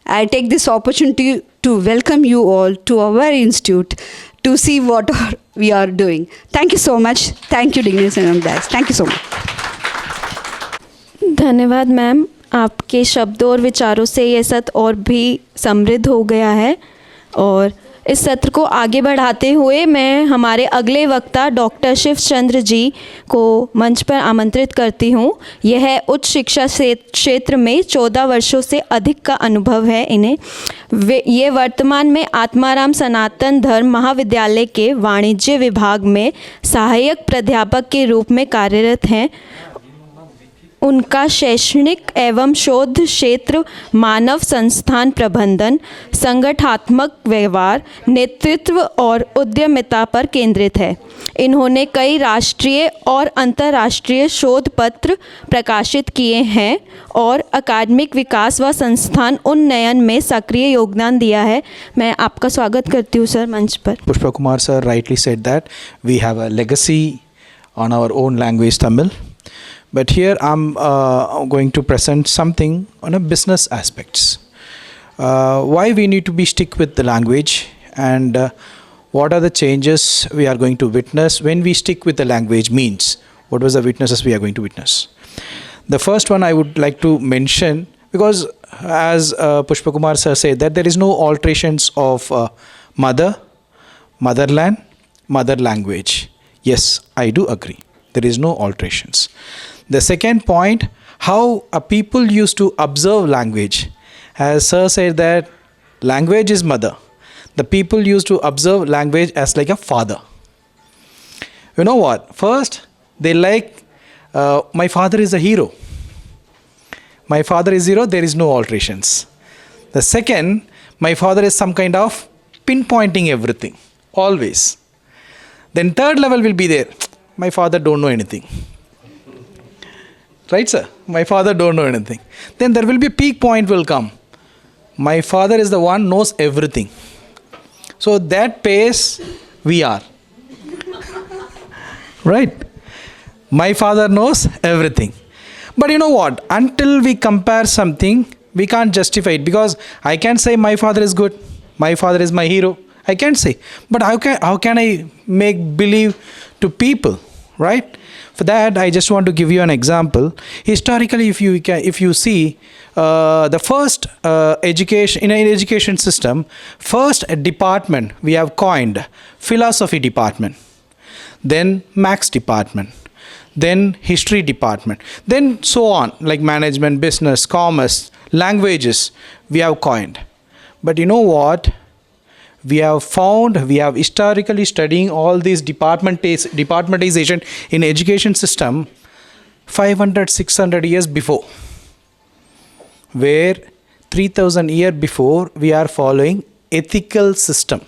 I take this opportunity to welcome you all to our institute to see what we are doing. Thank you so much. Thank you, Dignitaries and Guys. Thank you so much. धन्यवाद ma'am, आपके शब्दों और विचारों से ये सत्र और भी समृद्ध हो गया है। और इस सत्र को आगे बढ़ाते हुए मैं हमारे अगले वक्ता डॉक्टर शिव चंद्र जी को मंच पर आमंत्रित करती हूँ। यह उच्च शिक्षा क्षेत्र में 14 वर्षों से अधिक का अनुभव है इन्हें। ये वर्तमान में आत्माराम सनातन धर्म महाविद्यालय के वाणिज्य विभाग में सहायक प्राध्यापक के रूप में कार्यरत हैं। उनका शैक्षणिक एवं शोध क्षेत्र मानव संस्थान प्रबंधन, संगठनात्मक व्यवहार, नेतृत्व और उद्यमिता पर केंद्रित है। इन्होंने कई राष्ट्रीय और अंतर्राष्ट्रीय शोध पत्र प्रकाशित किए हैं और अकादमिक विकास व संस्थान उन्नयन में सक्रिय योगदान दिया है। मैं आपका स्वागत करती हूँ सर मंच पर। Pushpa Kumar sir rightly said that we have a legacy on our own language Tamil. But here I'm going to present something on a business aspects. Why we need to be stick with the language, and what are the changes we are going to witness when we stick with the language means. What was the witnesses we are going to witness? The first one I would like to mention, because as Pushpa Kumar sir said, that there is no alterations of mother, motherland, mother language. Yes, I do agree. There is no alterations. The second point, how a people used to observe language. As sir said that language is mother. The people used to observe language as like a father. You know what? First, they like, my father is a hero. My father is hero, there is no alterations. The second, my father is some kind of pinpointing everything, always. Then third level will be there. My father don't know anything. Right, sir? My father don't know anything. Then there will be peak point will come. My father is the one knows everything. So that pace we are. Right? My father knows everything. But you know what? Until we compare something, we can't justify it, because I can say my father is good, my father is my hero. I can't say. But how can I make believe to people, right? For that, I just want to give you an example. Historically, if you see the first education in an education system, first department we have coined philosophy department, then maths department, then history department, then so on, like management, business, commerce, languages we have coined. But you know what? We have historically studying all these departmentization in education system 500, 600 years before, where 3000 years before we are following ethical system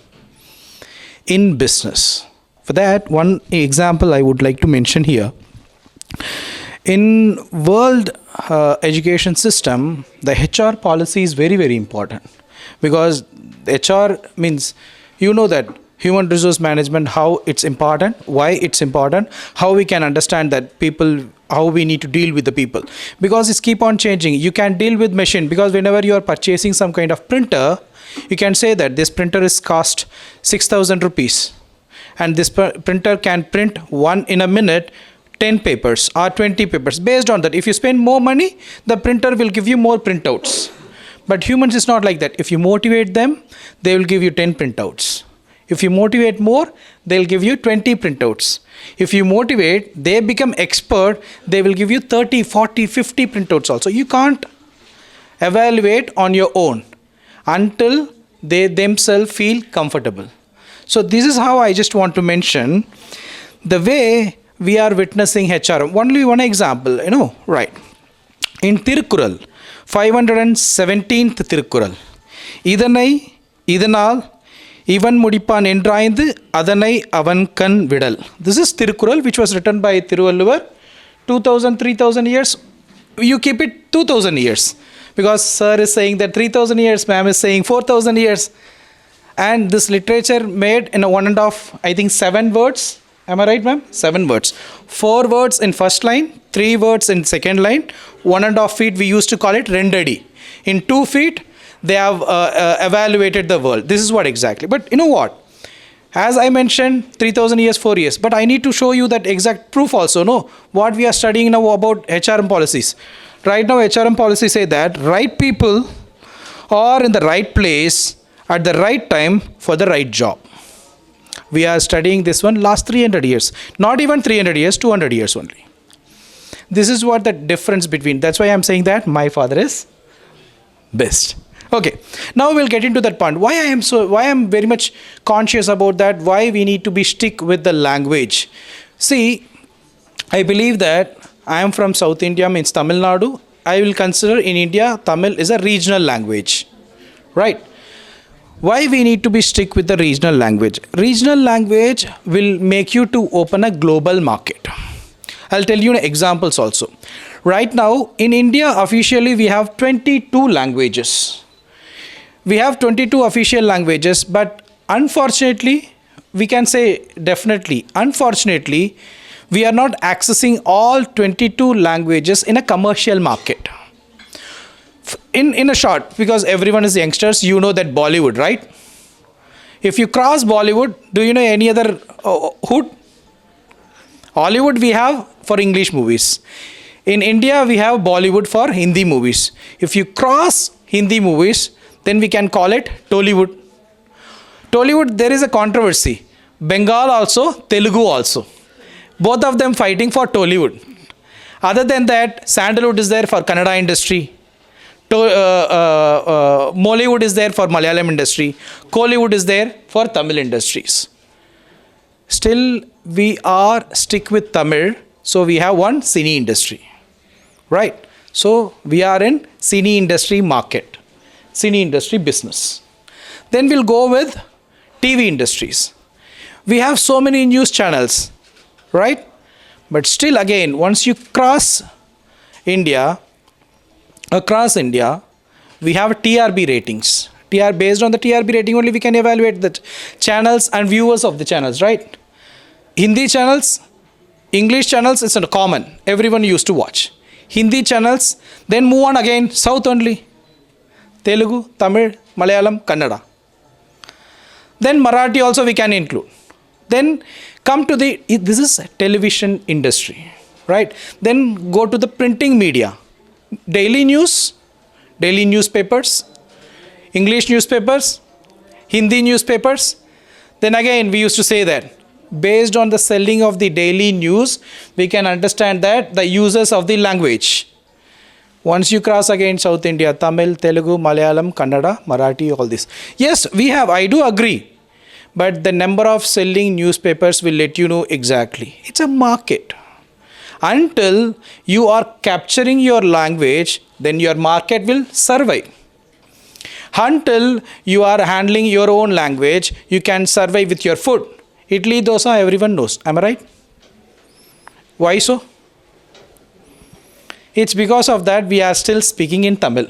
in business. For that, one example I would like to mention here. In world education system, the HR policy is very, very important, because HR means, you know, that human resource management, how it's important, why it's important, how we can understand that people, how we need to deal with the people, because it's keep on changing. You can deal with machine, because whenever you are purchasing some kind of printer, you can say that this printer is cost 6,000 rupees, and this printer can print in a minute 10 papers or 20 papers. Based on that, if you spend more money, the printer will give you more printouts. But humans is not like that. If you motivate them, they will give you 10 printouts. If you motivate more, they'll give you 20 printouts. If you motivate, they become expert, they will give you 30, 40, 50 printouts also. You can't evaluate on your own until they themselves feel comfortable. So this is how I just want to mention the way we are witnessing HR. Only one example, right? In Tirukkural, 517th Tirukkural, இதனால் இவன் முடிப்பான் என்றாய்ந்து அதனை அவன் கண் விடல். This is Tirukkural, which was written by Thiruvalluvar 2000, 3000 years. You keep it 2000 years, because sir is saying that 3000 years, ma'am is saying 4000 years. And this literature made in a 1.5, I think 7 words. Am I right, ma'am? 7 words. 4 words in first line, 3 words in second line, 1.5 feet we used to call it rendadi. In 2 feet, they have evaluated the world. This is what exactly. But you know what? As I mentioned, 3000 years, 4 years. But I need to show you that exact proof also, no? What we are studying now about HRM policies. Right now, HRM policies say that right people are in the right place at the right time for the right job. We are studying this one last 300 years. Not even 300 years, 200 years only. This is what the difference between. That's why I'm saying that my father is best. Okay, now we'll get into that point. Why I am very much conscious about that, why we need to be stick with the language. See, I believe that I am from South India, means Tamil Nadu. I will consider in India, Tamil is a regional language, right? Why we need to be stick with the regional language? Regional language will make you to open a global market. I'll tell you examples also. Right now, in India, officially we have 22 languages. We have 22 official languages, but unfortunately, we can say definitely, unfortunately, we are not accessing all 22 languages in a commercial market. In a short, because everyone is youngsters, you know that Bollywood, right? If you cross Bollywood, do you know any other hood? Hollywood we have for English movies. In India, we have Bollywood for Hindi movies. If you cross Hindi movies, then we can call it Tollywood. Tollywood, there is a controversy. Bengal also, Telugu also. Both of them fighting for Tollywood. Other than that, Sandalwood is there for Kannada industry. Mollywood is there for Malayalam industry. Kollywood is there for Tamil industries. Still, we are stick with Tamil, so we have one cine industry. Right? So, we are in cine industry market, cine industry business. Then we'll go with TV industries. We have so many news channels, right? But still again, once you cross India, we have TRB ratings. Based on the TRB rating only we can evaluate the channels and viewers of the channels, right? Hindi channels, English channels is common. Everyone used to watch. Hindi channels, then move on again, South only. Telugu, Tamil, Malayalam, Kannada. Then Marathi also we can include. Then come to this is television industry, right? Then go to the printing media. Daily news, daily newspapers, English newspapers, Hindi newspapers. Then again we used to say that based on the selling of the daily news, we can understand that the users of the language. Once you cross again South India, Tamil, Telugu, Malayalam, Kannada, Marathi, all this. Yes, we have, I do agree. But the number of selling newspapers will let you know exactly. It's a market. Until you are capturing your language, then your market will survive. Until you are handling your own language, you can survive with your food. Idli, dosa, everyone knows. Am I right? Why so? It's because of that we are still speaking in Tamil.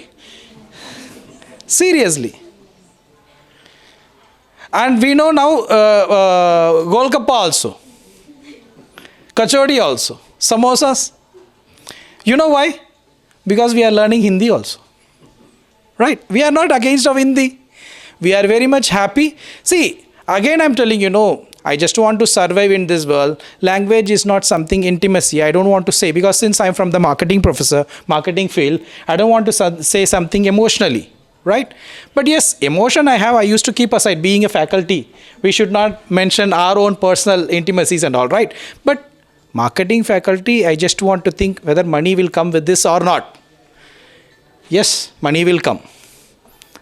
Seriously. And we know now Golgappa also. Kachori also. Samosas. You know why? Because we are learning Hindi also. Right? We are not against of Hindi. We are very much happy. See, again I'm telling you, no, I just want to survive in this world. Language is not something intimacy. I don't want to say, because since I'm from the marketing field, I don't want to say something emotionally. Right? But yes, emotion I used to keep aside. Being a faculty, we should not mention our own personal intimacies and all, right? But marketing faculty, I just want to think whether money will come with this or not. Yes, money will come.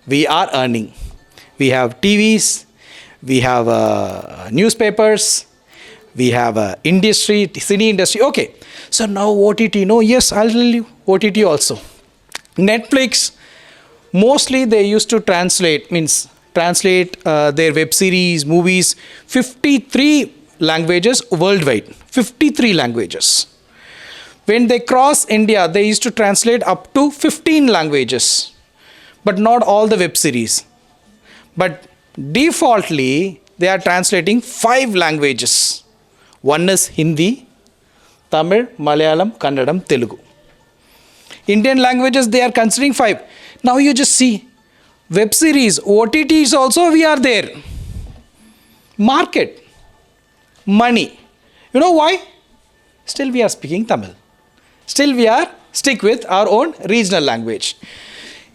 We are earning. We have TVs, we have newspapers, we have industry, cine industry. Okay, so now OTT, no, yes, I'll tell you, OTT also. Netflix, mostly they used to translate their web series, movies, 53 languages worldwide. 53 languaguages. When they cross India, they used to translate up to 15 languages. But not all the web series. But defaultly, they are translating 5 languages. One is Hindi, Tamil, Malayalam, Kannadam, Telugu. Indian languages, they are considering 5. Now you just see, web series, OTTs also we are there. Market, money. You know why? Still we are speaking Tamil. Still we are stick with our own regional language.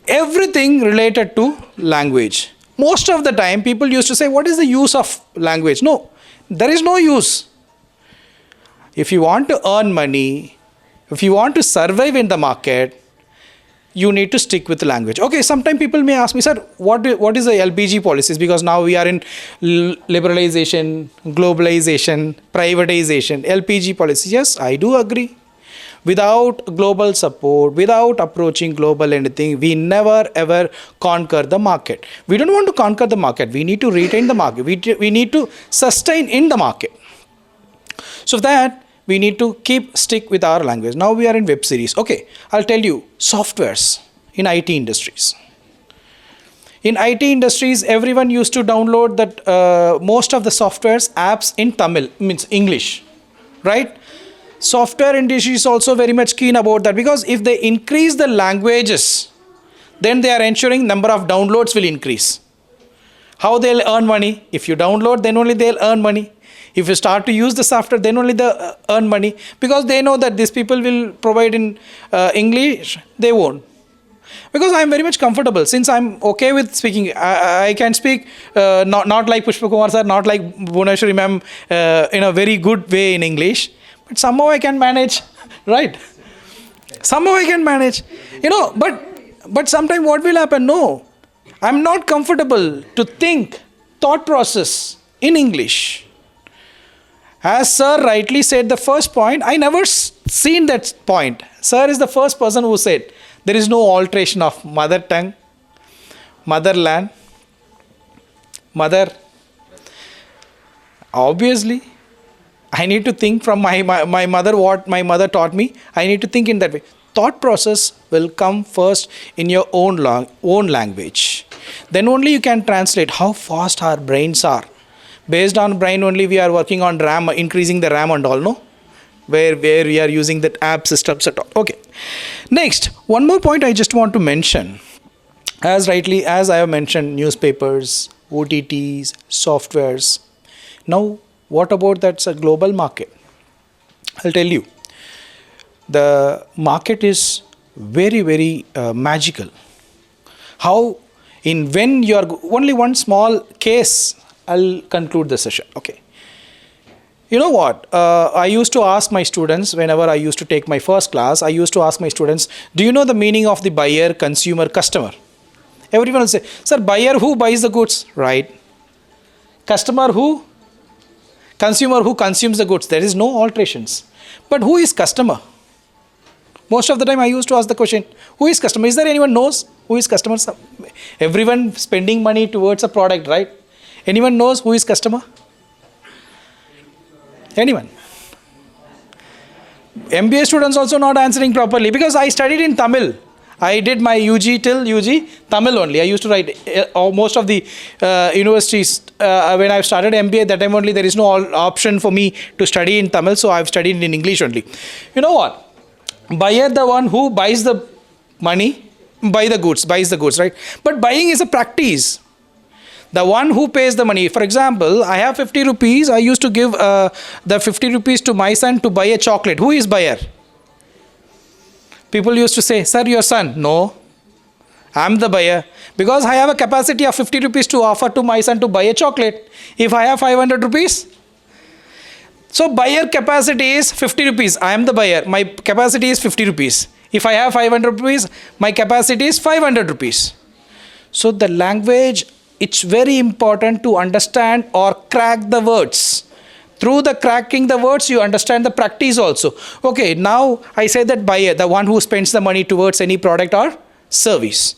Everything related to language. Most of the time people used to say, what is the use of language? No, there is no use. If you want to earn money, if you want to survive in the market, you need to stick with the language. Okay, sometimes people may ask me, sir, what is the LPG policies? Because now we are in liberalization, globalization, privatization, LPG policies. Yes, I do agree. Without global support, without approaching global anything, we never ever conquer the market. We don't want to conquer the market. We need to retain the market. We need to sustain in the market. So for that, we need to stick with our language. Now we are in web series. Okay, I'll tell you, softwares in IT industries. In IT industries, everyone used to download that most of the softwares, apps in Tamil, means English, right? Software industry is also very much keen about that, because if they increase the languages, then they are ensuring number of downloads will increase. How they'll earn money? If you download, then only they'll earn money. If you start to use the software, then only they earn money, because they know that these people will provide in English. They won't. Because I'm very much comfortable, since I'm okay with speaking. I can speak not like Pushpa Kumar sir, not like Bhuneshwari ma'am, in a very good way in English, but somehow I can manage, right? Somehow I can manage, but sometimes what will happen? No, I'm not comfortable to think, thought process in English. As sir rightly said, the first point, I never seen that point. Sir is the first person who said, there is no alteration of mother tongue, motherland, mother. Obviously, I need to think from my mother, what my mother taught me. I need to think in that way. Thought process will come first in your own language. Then only you can translate how fast our brains are. Based on brain only we are working on RAM, increasing the RAM and all, no? Where we are using that app systems at all. Okay. Next, one more point I just want to mention. As I have mentioned, newspapers, OTTs, softwares. Now, what about that's a global market? I'll tell you. The market is very, very magical. When you are only one small case, I'll conclude the session. Okay. You know what? I used to ask my students, whenever I used to take my first class, I used to ask my students, do you know the meaning of the buyer, consumer, customer? Everyone will say, sir, buyer who buys the goods, right? Customer who? Consumer who consumes the goods. There is no alterations. But who is customer? Most of the time I used to ask the question, who is customer? Is there anyone knows who is customer? Everyone spending money towards a product, right? Anyone knows who is customer? Anyone? MBA students also not answering properly, because I studied in Tamil. I did my UG till UG Tamil only. I used to write most of the universities. When I started MBA, that time only there is no option for me to study in Tamil, so I've studied in English only. You know what? Buyer, the one who buys the money, buys the goods, right? But buying is a practice. The one who pays the money. For example, I have 50 rupees. I used to give the 50 rupees to my son to buy a chocolate. Who is buyer? People used to say, sir, your son. No, I'm the buyer. Because I have a capacity of 50 rupees to offer to my son to buy a chocolate. If I have 500 rupees, so buyer capacity is 50 rupees. I am the buyer. My capacity is 50 rupees. If I have 500 rupees, my capacity is 500 rupees. So the language, it's very important to understand or crack the words. Through the cracking the words, you understand the practice also. Okay, now I say that buyer, the one who spends the money towards any product or service.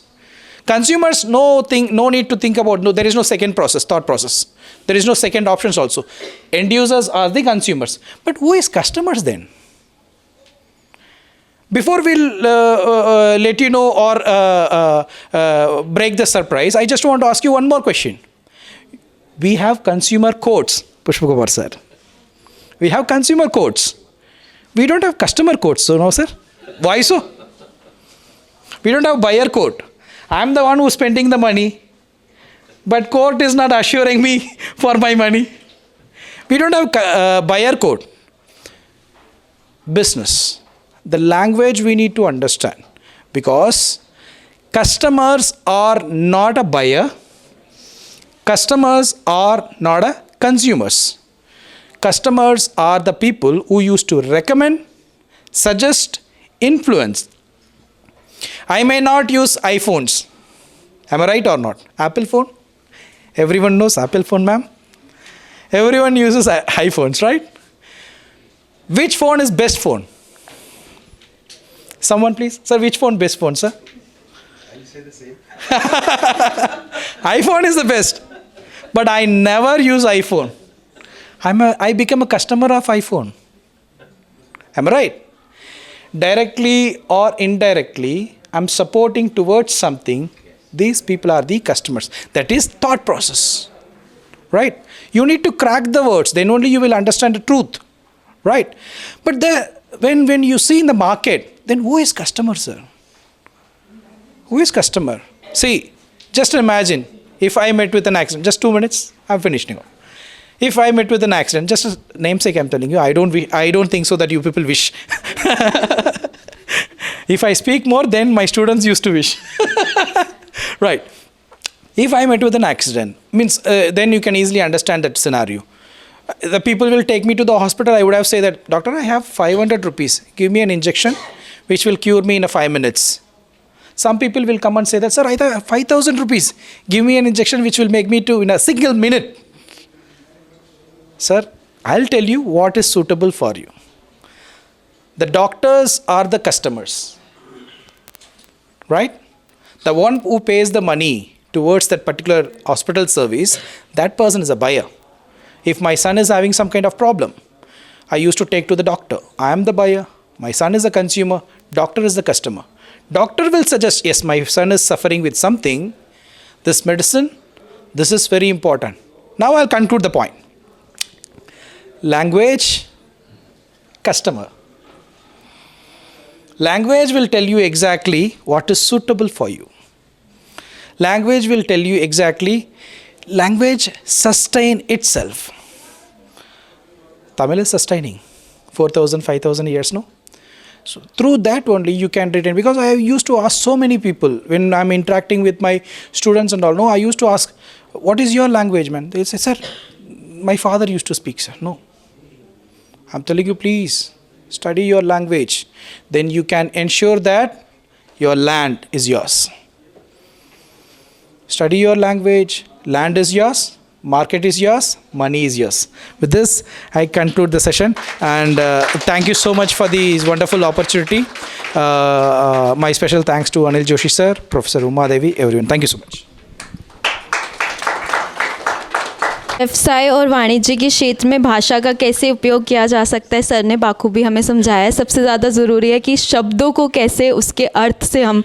Consumers, no need to think about, there is no second process, thought process. There is no second options also. End users are the consumers. But who is customers then? Before we'll let you know or break the surprise, I just want to ask you one more question. We have consumer codes, Pushpa Kumar sir. We have consumer codes. We don't have customer codes, so no sir. Why so? We don't have buyer code. I am the one who's spending the money, but court is not assuring me for my money. We don't have buyer code. Business. The language we need to understand, because customers are not a buyer, customers are not a consumers. Customers are the people who used to recommend, suggest, influence. I may not use iPhones. Am I right or not? Apple phone? Everyone knows Apple phone, ma'am. Everyone uses iPhones, right? Which phone is best phone? Someone please. Sir, which phone best phone, sir? I'll say the same. iPhone is the best. But I never use iPhone. I become a customer of iPhone. Am I right? Directly or indirectly, I'm supporting towards something. These people are the customers. That is thought process. Right? You need to crack the words. Then only you will understand the truth. Right? But when you see in the market, then who is customer, sir? Who is customer? See, just imagine If I met with an accident, just 2 minutes, I'm finished now. If I met with an accident, just a namesake I'm telling you, I don't think so that you people wish. If I speak more, then my students used to wish. Right. If I met with an accident, means then you can easily understand that scenario. The people will take me to the hospital. I would have said that, doctor, I have 500 rupees. Give me an injection which will cure me in 5 minutes. Some people will come and say that, sir, I have 5,000 rupees. Give me an injection which will make me to in a single minute. Sir, I'll tell you what is suitable for you. The doctors are the customers, right? The one who pays the money towards that particular hospital service, that person is a buyer. If my son is having some kind of problem, I used to take to the doctor. I am the buyer. My son is a consumer. Doctor is the customer. Doctor will suggest, yes, my son is suffering with something. This medicine, this is very important. Now I'll conclude the point. Language, customer. Language will tell you exactly what is suitable for you. Language will tell you exactly, language sustain itself. Tamil is sustaining 4,000, 5,000 years, no? So through that only you can retain, because I used to ask so many people when I'm interacting with my students and all, no, I used to ask, what is your language, man? They say, sir, my father used to speak, sir. No. I'm telling you, please study your language. Then you can ensure that your land is yours. Study your language, land is yours, market is yours, money is yours. With this, I conclude the session, and thank you so much for this wonderful opportunity. My special thanks to Anil Joshi sir, Professor Uma Devi, everyone. Thank you so much. व्यवसाय और वाणिज्य के क्षेत्र में भाषा का कैसे उपयोग किया जा सकता है, सर ने बाखूबी हमें समझाया है। सबसे ज़्यादा ज़रूरी है कि शब्दों को कैसे उसके अर्थ से हम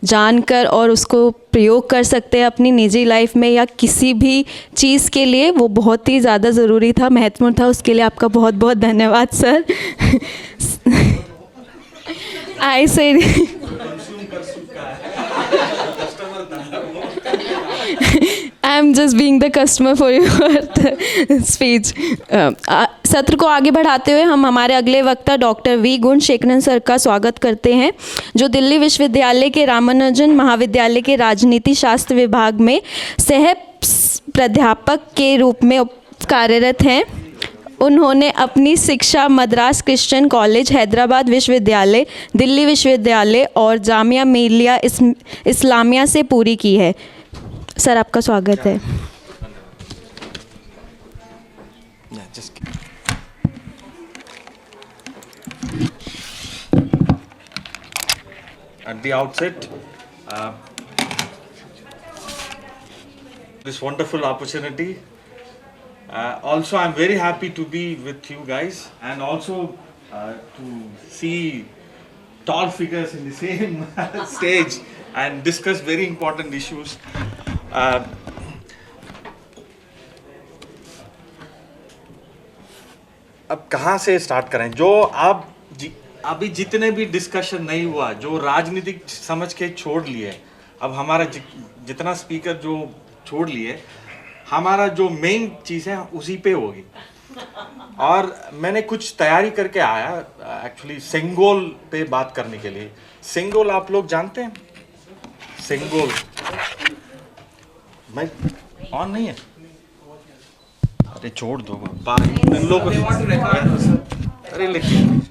जानकर और उसको प्रयोग कर सकते हैं अपनी निजी लाइफ में या किसी भी चीज़ के लिए, वो बहुत ही ज़्यादा ज़रूरी था, महत्वपूर्ण था। उसके लिए आपका बहुत बहुत धन्यवाद सर। आई से I am just being the customer for your speech. सत्र को आगे बढ़ाते हुए हम हमारे अगले वक्ता डॉक्टर वी गुणशेखरन सर का स्वागत करते हैं, जो दिल्ली विश्वविद्यालय के रामानुजन महाविद्यालय के राजनीति शास्त्र विभाग में सह प्राध्यापक के रूप में कार्यरत हैं। उन्होंने अपनी शिक्षा मद्रास क्रिश्चियन कॉलेज, हैदराबाद विश्वविद्यालय, दिल्ली विश्वविद्यालय और जामिया मिलिया इस्लामिया से पूरी की है। सर, आपका स्वागत है। At the outset, this wonderful opportunity. Also, I'm very happy to be with you guys, and also to see tall figures in the same stage and discuss very important issues. अब कहाँ से start करें? जो आप अभी जितने भी discussion नहीं हुआ, जो राजनीतिक समझ के छोड़ लिए, अब हमारा जितना स्पीकर जो छोड़ लिए, हमारा जो मेन चीज़ है उसी पे होगी। और मैंने कुछ तैयारी करके आया एक्चुअली सेंगोल पे बात करने के लिए। सेंगोल आप लोग जानते हैं? सेंगोल मैं ऑन नहीं है, अरे छोड़ दो लोग, अरे लेकिन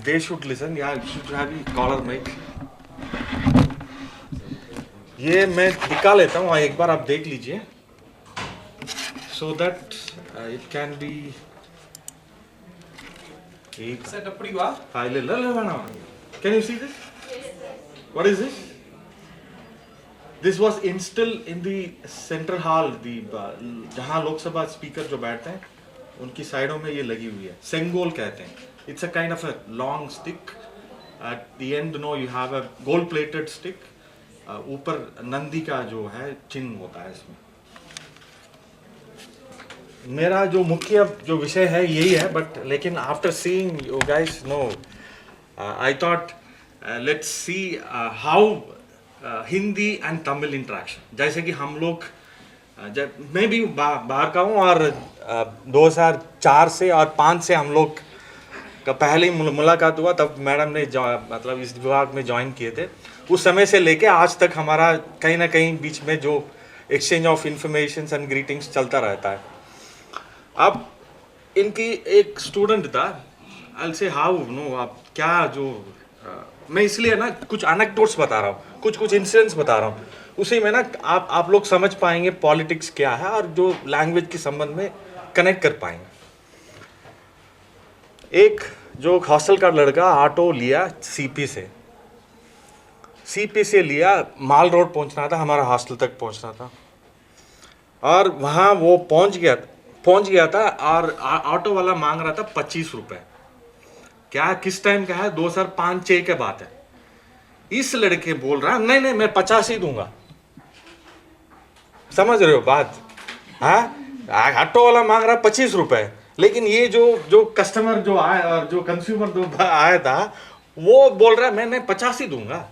they should listen, yeah, you should have a collar mic. ये मैं दिखा लेता हूँ, एक बार आप देख लीजिए, so that it can be एक सेटअप पड़ी हुआ फाइल ले लेना। Can you see this? What is this? This was installed in the central hall, the जहाँ लोकसभा स्पीकर जो बैठते हैं उनकी साइडों में ये लगी हुई है। सेंगोल कहते हैं। It's a kind of a long stick. At the end, you have a gold-plated stick. ऊपर नंदी का जो है चिन्ह होता है इसमें। मेरा जो मुख्य जो विषय है यही है, but लेकिन after seeing you guys know, I thought let's see how Hindi and Tamil interaction. जैसे कि हम लोग जब मैं भी बाहर का हूँ और 2004 से और 5 से हम लोग का पहले ही मुलाकात हुआ, तब मैडम ने मतलब इस विभाग में ज्वाइन किए थे। उस समय से लेके आज तक हमारा कहीं ना कहीं बीच में जो exchange of information and greetings चलता रहता है। अब इनकी एक स्टूडेंट था, आई से हाउ नो आप क्या जो मैं इसलिए ना कुछ एनेक्डोट्स बता रहा हूँ, कुछ इंसिडेंट्स बता रहा हूँ, उसी में ना आप लोग समझ पाएंगे पॉलिटिक्स क्या है और जो लैंग्वेज के संबंध में कनेक्ट कर पाएंगे। एक जो हॉस्टल का लड़का ऑटो लिया सीपी से लिया, माल रोड पहुंचना था, हमारा हॉस्टल तक पहुंचना था, और वहाँ वो पहुंच गया था और ऑटो वाला मांग रहा था 25 रुपए। क्या किस टाइम का है? 2005-6 के बात है। इस लड़के बोल रहा नहीं नहीं मैं 50 ही दूंगा। समझ रहे हो बात? हाँ, ऑटो वाला मांग रहा 25 रुपए, लेकिन ये जो कस्टमर जो आया और जो कंज्यूमर जो आया था वो बोल रहा मैं 50 ही दूंगा।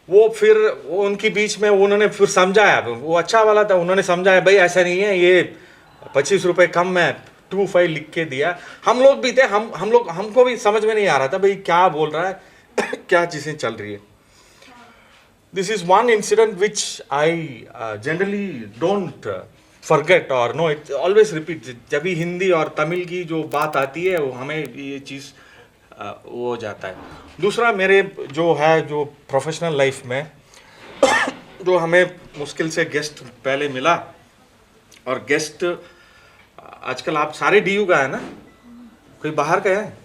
वो फिर वो उनके बीच में उन्होंने फिर समझाया, वो अच्छा वाला था, उन्होंने समझाया भाई ऐसा नहीं है, ये 25 रुपए कम में 25 लिख के दिया। हम लोग भी थे, हमको भी समझ में नहीं आ रहा था भाई क्या बोल रहा है क्या चीज़ें चल रही है। This is one incident which I generally don't forget और नो, इट ऑलवेज रिपीट। जब भी हिंदी और तमिल की जो बात आती है वो हमें ये चीज़ वो हो जाता है। दूसरा मेरे जो प्रोफेशनल लाइफ में जो हमें मुश्किल से गेस्ट पहले मिला, और गेस्ट आजकल आप सारे डीयू का है ना, कोई बाहर का है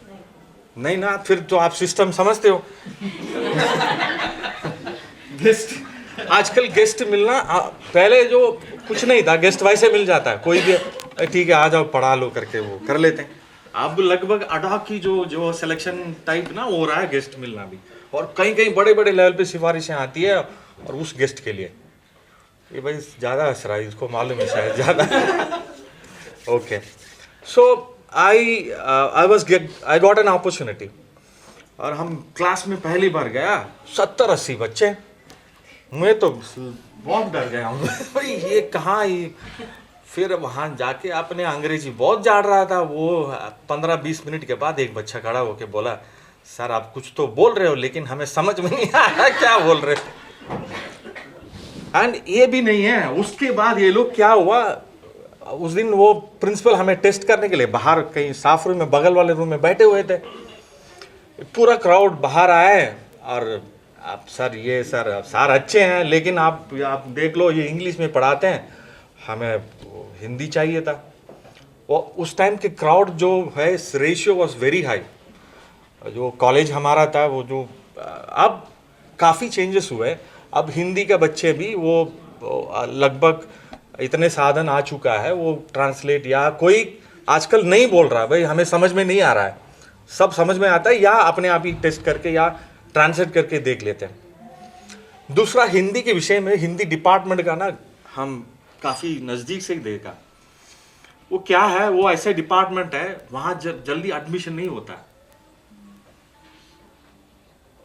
नहीं ना, फिर तो आप सिस्टम समझते हो। गेस्ट आजकल गेस्ट मिलना, पहले जो कुछ नहीं था, गेस्ट वैसे मिल जाता है, कोई भी ठीक है आ जाओ पढ़ा लो करके वो कर लेते हैं। अब लगभग अडॉक की जो सिलेक्शन टाइप ना हो रहा है गेस्ट मिलना भी, और कहीं कहीं बड़े बड़े लेवल पे सिफारिशें आती है और उस गेस्ट के लिए। ये भाई ज़्यादा हंस रहा है, इसको मालूम है शायद ज़्यादा। Okay, so I got an opportunity, और हम क्लास में पहली बार गया, 70-80 बच्चे, मैं तो बहुत डर गया हूँ भाई ये कहाँ ही। फिर वहाँ जाके अपने अंग्रेजी बहुत जान रहा था। वो 15-20 मिनट के बाद एक बच्चा खड़ा होके बोला, सर आप कुछ तो बोल रहे हो लेकिन हमें समझ में नहीं आ रहा क्या बोल रहे हो। एंड ये भी नहीं है, उसके बाद ये लोग क्या हुआ, उस दिन वो प्रिंसिपल हमें टेस्ट करने के लिए बाहर कहीं साफ रूम में, बगल वाले रूम में बैठे हुए थे। पूरा क्राउड बाहर आए और आप सर अच्छे हैं लेकिन आप देख लो ये इंग्लिश में पढ़ाते हैं, हमें हिंदी चाहिए था। वो उस टाइम के क्राउड जो है रेशियो वॉज वेरी हाई। जो कॉलेज हमारा था वो जो अब काफ़ी चेंजेस हुए, अब हिंदी के बच्चे भी वो लगभग इतने साधन आ चुका है, वो ट्रांसलेट या कोई आजकल नहीं बोल रहा भाई हमें समझ में नहीं आ रहा है, सब समझ में आता है या अपने आप ही टेस्ट करके या ट्रांसलेट करके देख लेते हैं। दूसरा हिंदी के विषय में, हिंदी डिपार्टमेंट का ना हम काफ़ी नज़दीक से देखा। वो क्या है, वो ऐसा डिपार्टमेंट है वहाँ जल्दी एडमिशन नहीं होता।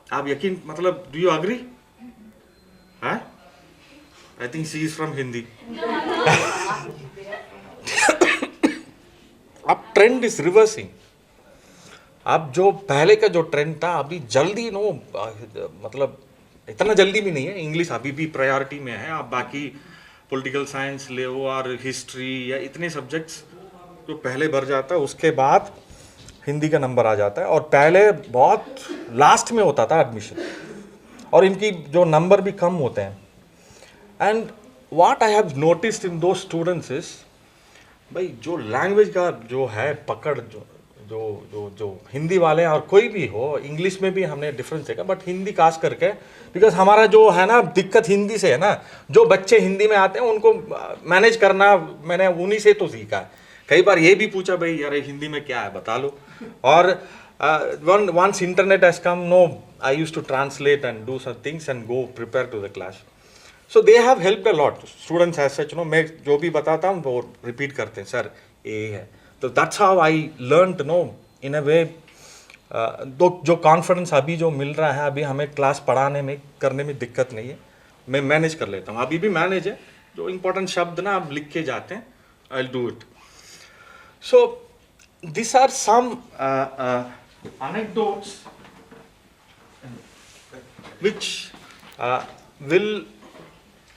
आप यकीन मतलब डू यू अग्री? है I think she is from Hindi. अब ट्रेंड इज रिवर्सिंग। अब जो पहले का जो ट्रेंड था अभी जल्दी मतलब इतना जल्दी भी नहीं है, इंग्लिश अभी भी प्रायोरिटी में है। आप बाकी पॉलिटिकल साइंस ले और हिस्ट्री या इतने सब्जेक्ट्स जो पहले भर जाता है उसके बाद हिंदी का नंबर आ जाता है, और पहले बहुत लास्ट में होता था एडमिशन, और इनकी जो नंबर भी कम होते हैं। And what I have noticed in दो स्टूडेंट्स इज भाई जो लैंग्वेज का जो है पकड़, जो हिंदी वाले हैं और कोई भी हो, इंग्लिश में भी हमने डिफरेंस देखा, बट हिंदी खास करके बिकॉज हमारा जो है ना दिक्कत हिंदी से है ना, जो बच्चे हिंदी में आते हैं उनको मैनेज करना मैंने उन्हीं से तो सीखा है। कई बार ये भी पूछा भाई यार हिंदी में क्या है बता लो, और once internet has come, no, I used to translate and do some things and go prepare to the class. So they have helped a lot. Students as such, मैं जो भी बताता हूँ वो रिपीट करते हैं, सर ये है। तो that's how I learned, in a way, जो कॉन्फिडेंस अभी जो मिल रहा है, अभी हमें क्लास पढ़ाने में करने में दिक्कत नहीं है, मैं मैनेज कर लेता हूँ, अभी भी मैनेज है। जो इम्पोर्टेंट शब्द ना आप लिख के जाते हैं, I will do it. So this are some anecdotes which will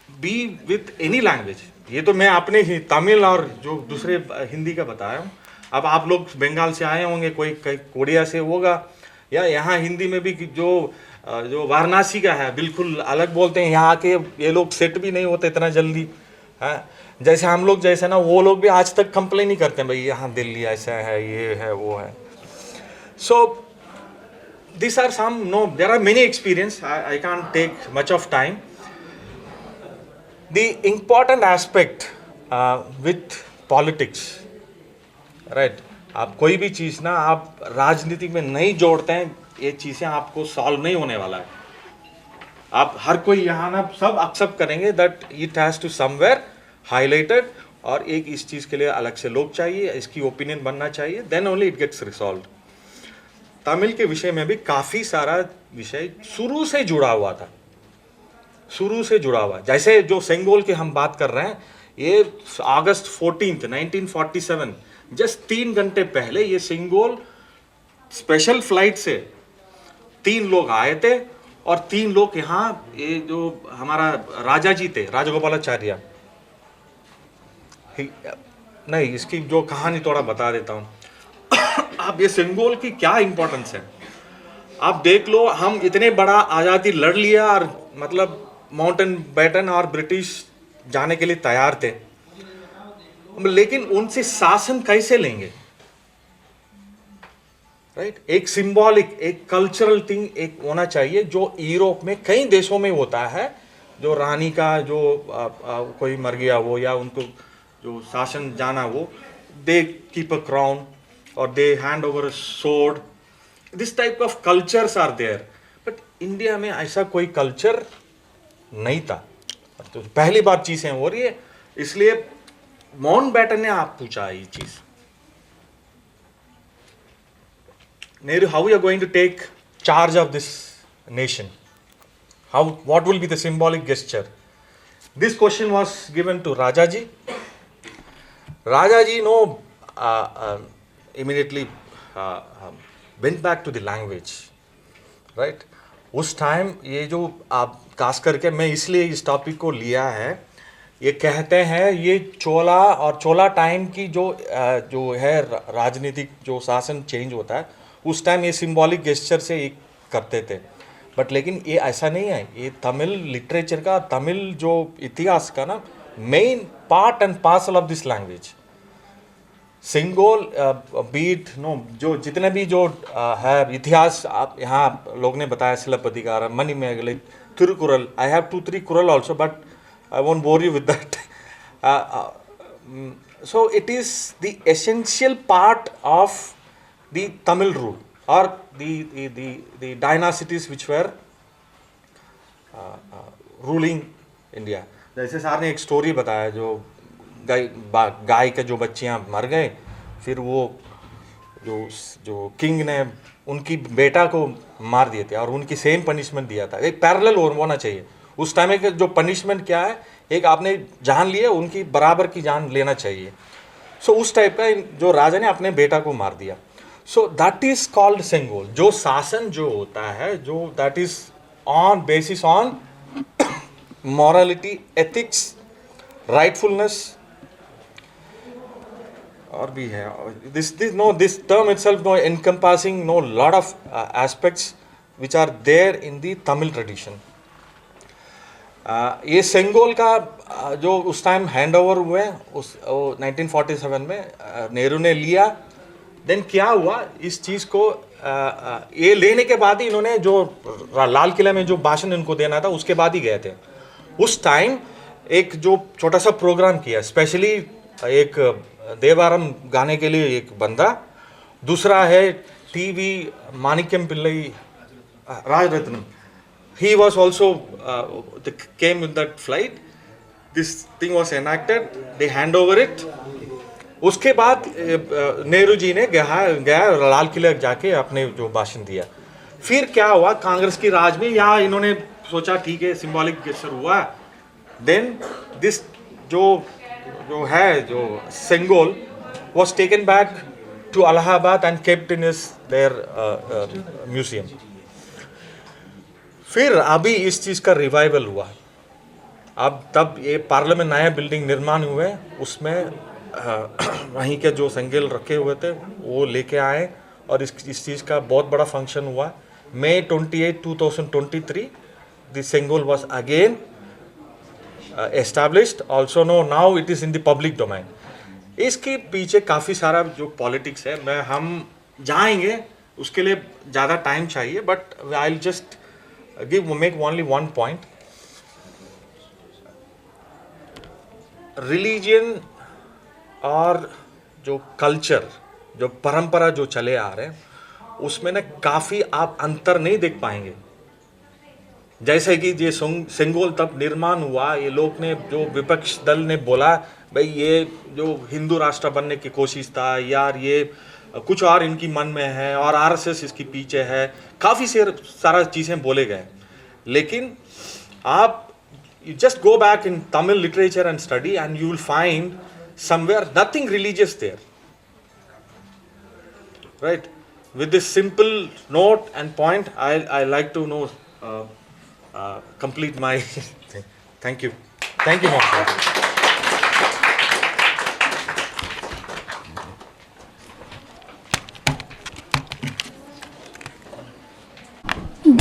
be with any language। ये तो मैं अपने ही तमिल और जो दूसरे हिंदी का बताया हूँ। अब आप लोग बंगाल से आए होंगे, कोई कोरिया से होगा, या यहाँ हिंदी में भी जो वाराणसी का है बिल्कुल अलग बोलते हैं। यहाँ के ये लोग सेट भी नहीं होते इतना जल्दी, है जैसे हम लोग जैसे ना, वो लोग भी आज तक कंप्लेन नहीं करते भाई यहाँ दिल्ली ऐसा है, ये है, वो है। So these are some, no, there are many experience. I can't take much of time. The important aspect with politics, right? आप कोई भी चीज़ ना आप राजनीति में नहीं जोड़ते हैं, ये चीज़ें आपको सॉल्व नहीं होने वाला है। आप हर कोई यहाँ ना सब एक्सेप्ट करेंगे that it has to somewhere highlighted, और एक इस चीज़ के लिए अलग से लोग चाहिए, इसकी ओपिनियन बनना चाहिए, then only it gets resolved। Tamil के विषय में भी काफ़ी सारा विषय शुरू से जुड़ा हुआ था, शुरू से जुड़ा हुआ। जैसे जो सेंगोल की हम बात कर रहे हैं, ये अगस्त 14 1947, जस्ट 3 घंटे पहले ये सेंगोल स्पेशल फ्लाइट से 3 लोग आए थे, और 3 लोग यहाँ, ये जो हमारा राजा जी थे, राजगोपालाचार्य, नहीं इसकी जो कहानी थोड़ा बता देता हूँ। आप ये सेंगोल की क्या इंपॉर्टेंस है आप देख लो। हम इतने बड़ा आज़ादी लड़ लिया, और मतलब माउंटेन बैटन और ब्रिटिश जाने के लिए तैयार थे, लेकिन उनसे शासन कैसे लेंगे, राइट? एक सिंबॉलिक, एक कल्चरल थिंग एक होना चाहिए, जो यूरोप में कई देशों में होता है। जो रानी का जो कोई मर गया वो, या उनको जो शासन जाना वो, they keep a crown or they hand over a sword. This type of cultures are there, but India में ऐसा कोई कल्चर नहीं था। तो पहली बार चीज़ें हो रही है, इसलिए माउंटबेटन ने आप पूछा ये चीज़, Nehru, how you are going to take charge of this nation? What will be the symbolic gesture? This question was given to Rajaji. Rajaji, immediately went back to the language, right? उस time ये जो आप खास करके मैं इसलिए इस topic को लिया है, ये कहते हैं ये चोला और चोला टाइम की जो है राजनीतिक जो शासन चेंज होता है, उस टाइम ये सिंबॉलिक गेस्चर से ये करते थे। बट लेकिन ये ऐसा नहीं है, ये तमिल लिटरेचर का, तमिल जो इतिहास का ना main part and parcel of this language. Sengol बीट जो जितने भी जो है इतिहास, आप यहाँ लोग ने बताया, Silappatikaram, Manimekalai, Thirukkural, I have 2-3 kural also, but I won't bore you with that. So it is the essential part of the Tamil rule और the dynasties which were ruling India. जैसे सर ने एक स्टोरी बताया, जो गाय के जो बच्चियां मर गए, फिर वो जो किंग ने उनकी बेटा को मार दिए थे, और उनकी सेम पनिशमेंट दिया था। एक पैरेलल होना चाहिए उस टाइम में, जो पनिशमेंट क्या है, एक आपने जान लिया, उनकी बराबर की जान लेना चाहिए। सो उस टाइप का जो राजा ने अपने बेटा को मार दिया। So that is called sengol. जो शासन जो होता है, जो that is on basis on morality, ethics, rightfulness, और भी है this term itself encompassing lot of aspects which are there in the Tamil tradition। ये सेंगोल का जो उस टाइम हैंड ओवर हुए उस 1947 में नेहरू ने लिया। देन क्या हुआ, इस चीज़ को ये लेने के बाद ही इन्होंने जो लाल किला में जो भाषण इनको देना था उसके बाद ही गए थे। उस टाइम एक जो छोटा सा प्रोग्राम किया, स्पेशली एक देवारम गाने के लिए एक बंदा, दूसरा है TV Manickam Pillai Rajaratnam, he was also came with that flight. This thing was enacted, they hand over it, उसके बाद नेहरू जी ने गया लाल किले जाके अपने जो भाषण दिया। फिर क्या हुआ कांग्रेस की राज में, या इन्होंने सोचा ठीक है सिंबॉलिक गेस्चर हुआ, देन दिस जो Sengol was taken back to Allahabad and kept in their museum. फिर अभी इस चीज़ का रिवाइवल हुआ। अब तब ये पार्लियामेंट नया बिल्डिंग निर्माण हुए, उसमें वहीं के जो सेंगोल रखे हुए थे वो लेके आए और इस चीज़ का बहुत बड़ा फंक्शन हुआ। May 28, 2023 the Sengol was again established, also now it is in the public domain. इसके पीछे काफ़ी सारा जो पॉलिटिक्स है, हम जाएंगे उसके लिए ज़्यादा टाइम चाहिए, but I will just make only one point. Religion और जो कल्चर, जो परंपरा जो चले आ रहे हैं, उसमें ना काफ़ी आप अंतर नहीं देख पाएंगे। जैसे कि ये सेंगोल तब निर्माण हुआ, ये लोग ने जो विपक्ष दल ने बोला भाई ये जो हिंदू राष्ट्र बनने की कोशिश था यार, ये कुछ और इनकी मन में है और आरएसएस इसके पीछे है, काफ़ी सारा चीज़ें बोले गए। लेकिन आप you just go back in Tamil literature and study and you will find somewhere nothing religious there, right? With this simple note and point, I like to know complete my thing. Thank you, Mohammed.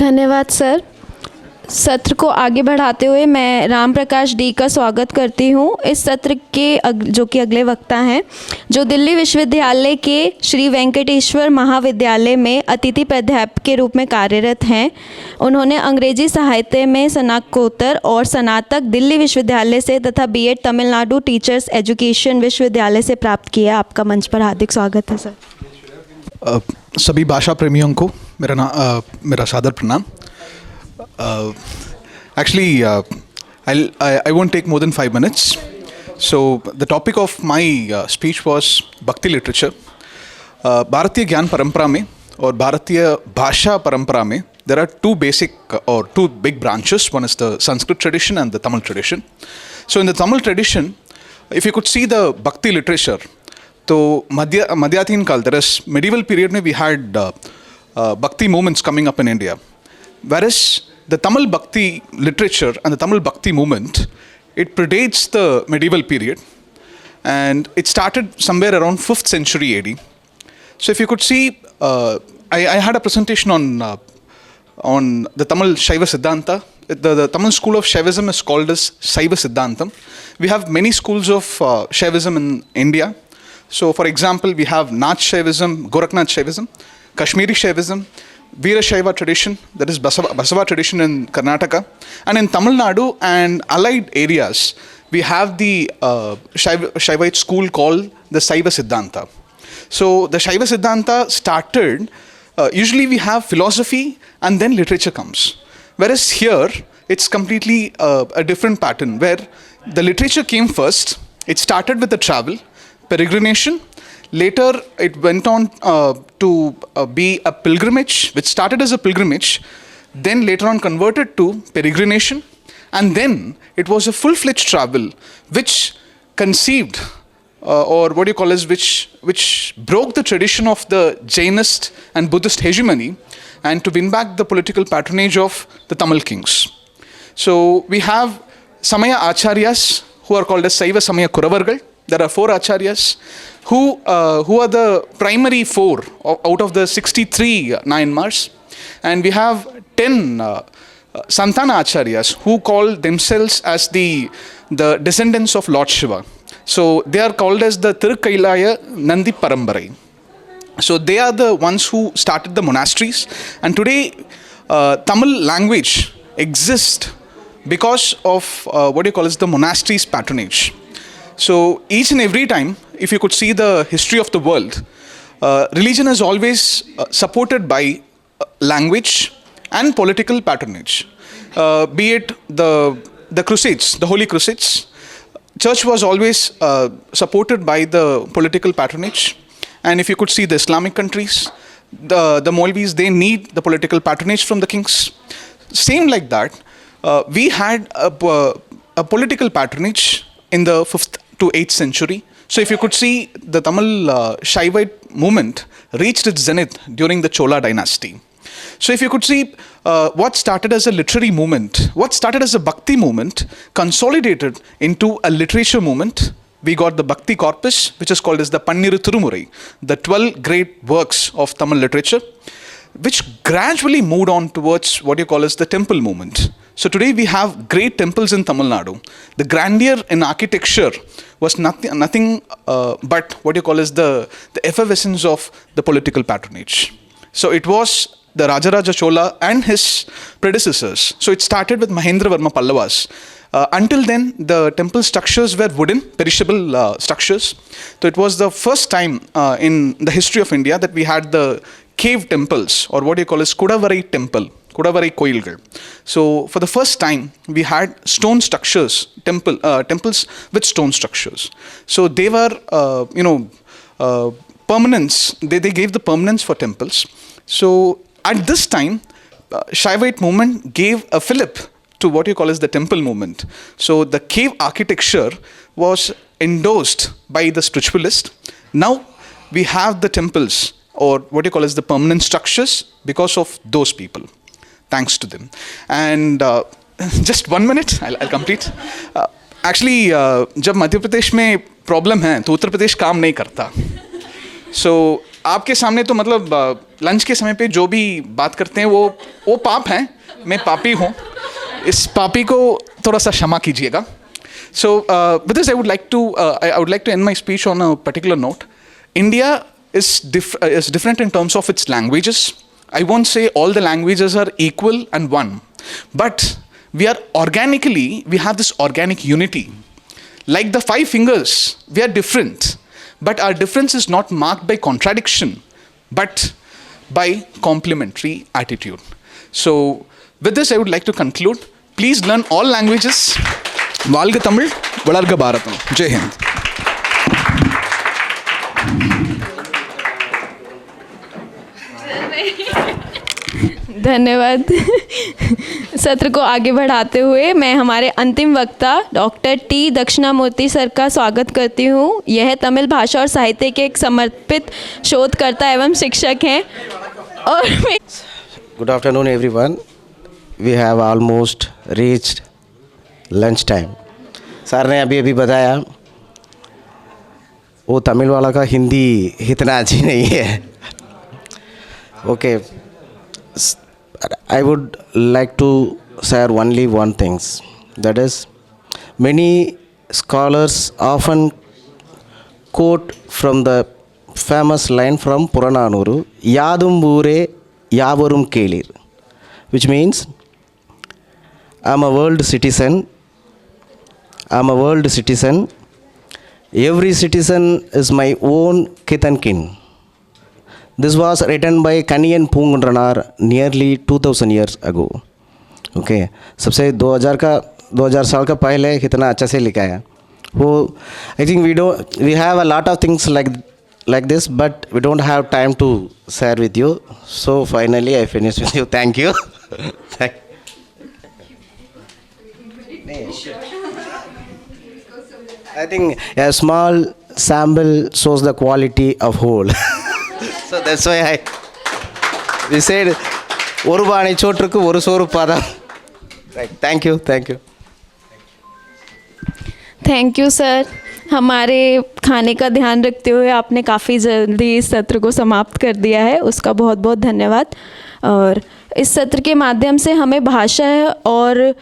धन्यवाद sir. सत्र को आगे बढ़ाते हुए मैं Ram Prakash D का स्वागत करती हूँ। इस सत्र के जो कि अगले वक्ता हैं, जो दिल्ली विश्वविद्यालय के श्री वेंकटेश्वर महाविद्यालय में अतिथि प्राध्यापक के रूप में कार्यरत हैं। उन्होंने अंग्रेजी साहित्य में स्नातकोत्तर और स्नातक दिल्ली विश्वविद्यालय से तथा बीएड तमिलनाडु टीचर्स एजुकेशन विश्वविद्यालय से प्राप्त किया। आपका मंच पर हार्दिक स्वागत है सर। सभी भाषा प्रेमियों को मेरा सादर प्रणाम। Actually, I won't take more than 5 minutes. So the topic of my speech was Bhakti literature. भारतीय ज्ञान परंपरा में और भारतीय भाषा परंपरा में there are two big branches. One is the Sanskrit tradition and the Tamil tradition. So in the Tamil tradition, if you could see the Bhakti literature, तो मध्याधीन काल, there is medieval period में we had Bhakti movements coming up in India. Whereas the Tamil Bhakti literature and the Tamil Bhakti movement, it predates the medieval period and it started somewhere around 5th century AD. So if you could see, I had a presentation on the Tamil Shaiva Siddhanta. The Tamil school of Shaivism is called as Saiva Siddhantam. We have many schools of Shaivism in India. So for example, we have Nath Shaivism, Gorakhnath Shaivism, Kashmiri Shaivism, Veera Shaiva tradition, that is Basava tradition in Karnataka, and in Tamil Nadu and allied areas, we have the Shaivite school called the Saiva Siddhanta. So the Shaiva Siddhanta started, usually we have philosophy and then literature comes. Whereas here, it's completely a different pattern where the literature came first, it started with the travel, peregrination. Later, it went on to be a pilgrimage, which started as a pilgrimage, then later on converted to peregrination, and then it was a full-fledged travel, which conceived, or what you call as, which broke the tradition of the Jainist and Buddhist hegemony, and to win back the political patronage of the Tamil kings. So we have Samaya Acharyas, who are called as Saiva Samaya Kuravargal. There are 4 Acharyas who are the primary 4 out of the 63 Nayanmars. And we have 10 Santana Acharyas who call themselves as the descendants of Lord Shiva. So they are called as the Tirukailaya Nandi Parambarai. So they are the ones who started the monasteries. And today Tamil language exists because of what you call as the monasteries patronage. So each and every time, if you could see the history of the world, religion is always supported by language and political patronage. Be it the Crusades, the Holy Crusades, church was always supported by the political patronage. And if you could see the Islamic countries, the Maulvis, they need the political patronage from the kings. Same like that, we had a political patronage in the 5th to 8th century. So if you could see, the Tamil Shaivite movement reached its zenith during the Chola dynasty. So if you could see, what started as a literary movement, what started as a Bhakti movement, consolidated into a literature movement. We got the Bhakti corpus, which is called as the Panniru Thirumurai, the 12 great works of Tamil literature, which gradually moved on towards what you call as the temple movement. So today we have great temples in Tamil Nadu. The grandeur in architecture was nothing but what you call as the effervescence of the political patronage. So it was the Rajaraja Chola and his predecessors. So it started with Mahendravarma Pallavas. Until then, the temple structures were wooden, perishable structures. So it was the first time in the history of India that we had the cave temples, or what you call as Kudavarai temple, Kudavarai Koilgal. So for the first time, we had stone structures, temples with stone structures. So they were, permanence, they gave the permanence for temples. So at this time, Shaivite movement gave a fillip to what you call as the temple movement. So the cave architecture was endorsed by the spiritualist. Now we have the temples, or what you call as the permanent structures, because of those people. Thanks to them. And just 1 minute, I'll complete. Actually, जब मध्य प्रदेश में problem है तो उत्तर प्रदेश काम नहीं करता. So आपके सामने तो मतलब लंच के समय पे जो भी बात करते हैं वो पाप हैं. मैं पापी हूँ. इस पापी को थोड़ा सा क्षमा कीजिएगा. So with this I would like to end my speech on a particular note. India is different in terms of its languages. I won't say all the languages are equal and one, but we have this organic unity. Like the 5 fingers, we are different, but our difference is not marked by contradiction, but by complementary attitude. So with this I would like to conclude. Please learn all languages. Valga Tamil, Valarga Bharatam. Jai Hind. धन्यवाद. सत्र को आगे बढ़ाते हुए मैं हमारे अंतिम वक्ता डॉक्टर टी दक्षिणामूर्ति सर का स्वागत करती हूँ. यह तमिल भाषा और साहित्य के एक समर्पित शोधकर्ता एवं शिक्षक हैं. और Good afternoon everyone. We have almost reached lunch time. Sir ने अभी बताया वो तमिल वाला का हिंदी इतना अच्छी नहीं है. Okay. I would like to share only one thing. That is, many scholars often quote from the famous line from Purananuru, Yadum Ure Yavarum Kelir, which means, I'm a world citizen. Every citizen is my own kith and kin. This was written by Kaniyan Pungundranar nearly 2000 years ago. Okay, सबसे 2000 साल का पहले कितना अच्छा से लिखा है वो. I think we have a lot of things like this, but we don't have time to share with you. So finally I finish with you. Thank you. I think a small sample shows the quality of whole. So that's why we said oru baani chotrukku oru soru padam. Right. Thank you. Thank you sir. हमारे खाने का ध्यान रखते हुए आपने काफ़ी जल्दी इस सत्र को समाप्त कर दिया है, उसका बहुत बहुत धन्यवाद. और इस सत्र के माध्यम से हमें भाषा और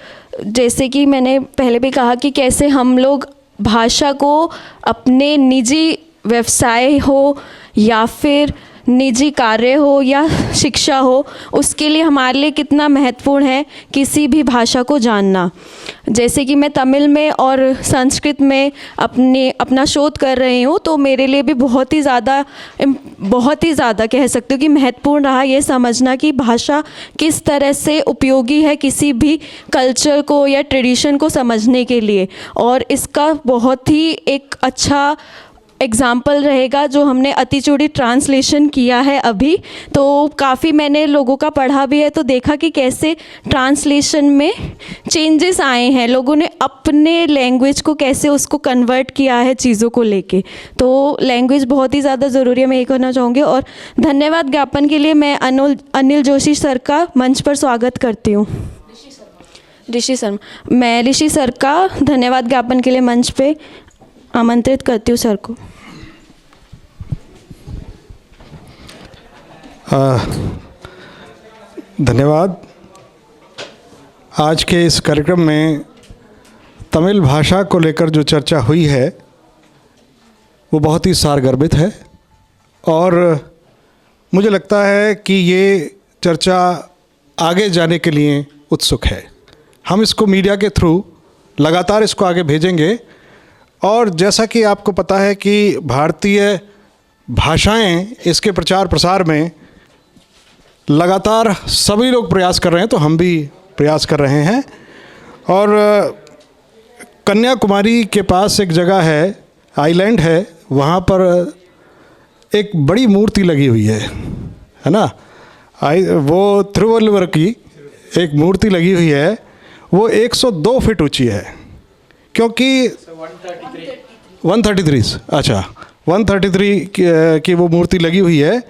जैसे कि मैंने पहले भी कहा कि कैसे हम लोग भाषा को अपने निजी व्यवसाय हो या फिर निजी कार्य हो या शिक्षा हो, उसके लिए हमारे लिए कितना महत्वपूर्ण है किसी भी भाषा को जानना। जैसे कि मैं तमिल में और संस्कृत में अपना शोध कर रही हूँ, तो मेरे लिए भी बहुत ही ज़्यादा कह सकती हूँ कि महत्वपूर्ण रहा ये समझना कि भाषा किस तरह से उपयोगी है किसी भी कल्चर को या ट्रेडिशन को समझने के लिए। और इसका बहुत ही एक अच्छा एग्ज़ाम्पल रहेगा जो हमने अतिचूड़ी ट्रांसलेशन किया है अभी। तो काफ़ी मैंने लोगों का पढ़ा भी है, तो देखा कि कैसे ट्रांसलेशन में चेंजेस आए हैं, लोगों ने अपने लैंग्वेज को कैसे उसको कन्वर्ट किया है चीज़ों को लेके। तो लैंग्वेज बहुत ही ज़्यादा ज़रूरी है, मैं ये कहना चाहूँगी। और धन्यवाद ज्ञापन के लिए मैं अनिल जोशी सर का मंच पर स्वागत करती हूँ। ऋषि शर्मा, मैं ऋषि सर का धन्यवाद ज्ञापन के लिए मंच पे आमंत्रित करती हूँ सर को। धन्यवाद। आज के इस कार्यक्रम में तमिल भाषा को लेकर जो चर्चा हुई है वो बहुत ही सारगर्भित है, और मुझे लगता है कि ये चर्चा आगे जाने के लिए उत्सुक है। हम इसको मीडिया के थ्रू लगातार इसको आगे भेजेंगे, और जैसा कि आपको पता है कि भारतीय भाषाएं इसके प्रचार प्रसार में लगातार सभी लोग प्रयास कर रहे हैं, तो हम भी प्रयास कर रहे हैं। और कन्याकुमारी के पास एक जगह है, आइलैंड है, वहाँ पर एक बड़ी मूर्ति लगी हुई है ना। वो तिरुवल्लुवर की एक मूर्ति लगी हुई है, वो 102 फीट ऊंची है, क्योंकि 133 अच्छा 133 की वो मूर्ति लगी हुई है।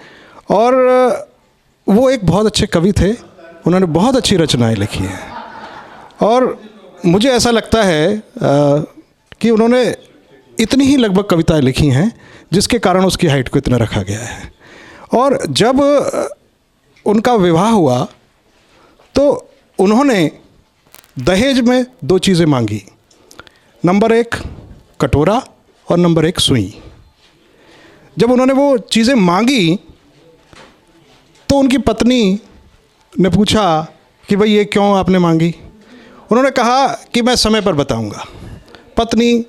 और वो एक बहुत अच्छे कवि थे, उन्होंने बहुत अच्छी रचनाएं लिखी हैं, और मुझे ऐसा लगता है कि उन्होंने इतनी ही लगभग कविताएं लिखी हैं जिसके कारण उसकी हाइट को इतना रखा गया है। और जब उनका विवाह हुआ तो उन्होंने दहेज में 2 चीज़ें मांगी, नंबर 1 कटोरा और नंबर 1 सुई। जब उन्होंने वो चीज़ें मांगी तो उनकी पत्नी ने पूछा कि भाई ये क्यों आपने मांगी। उन्होंने कहा कि मैं समय पर बताऊंगा। पत्नी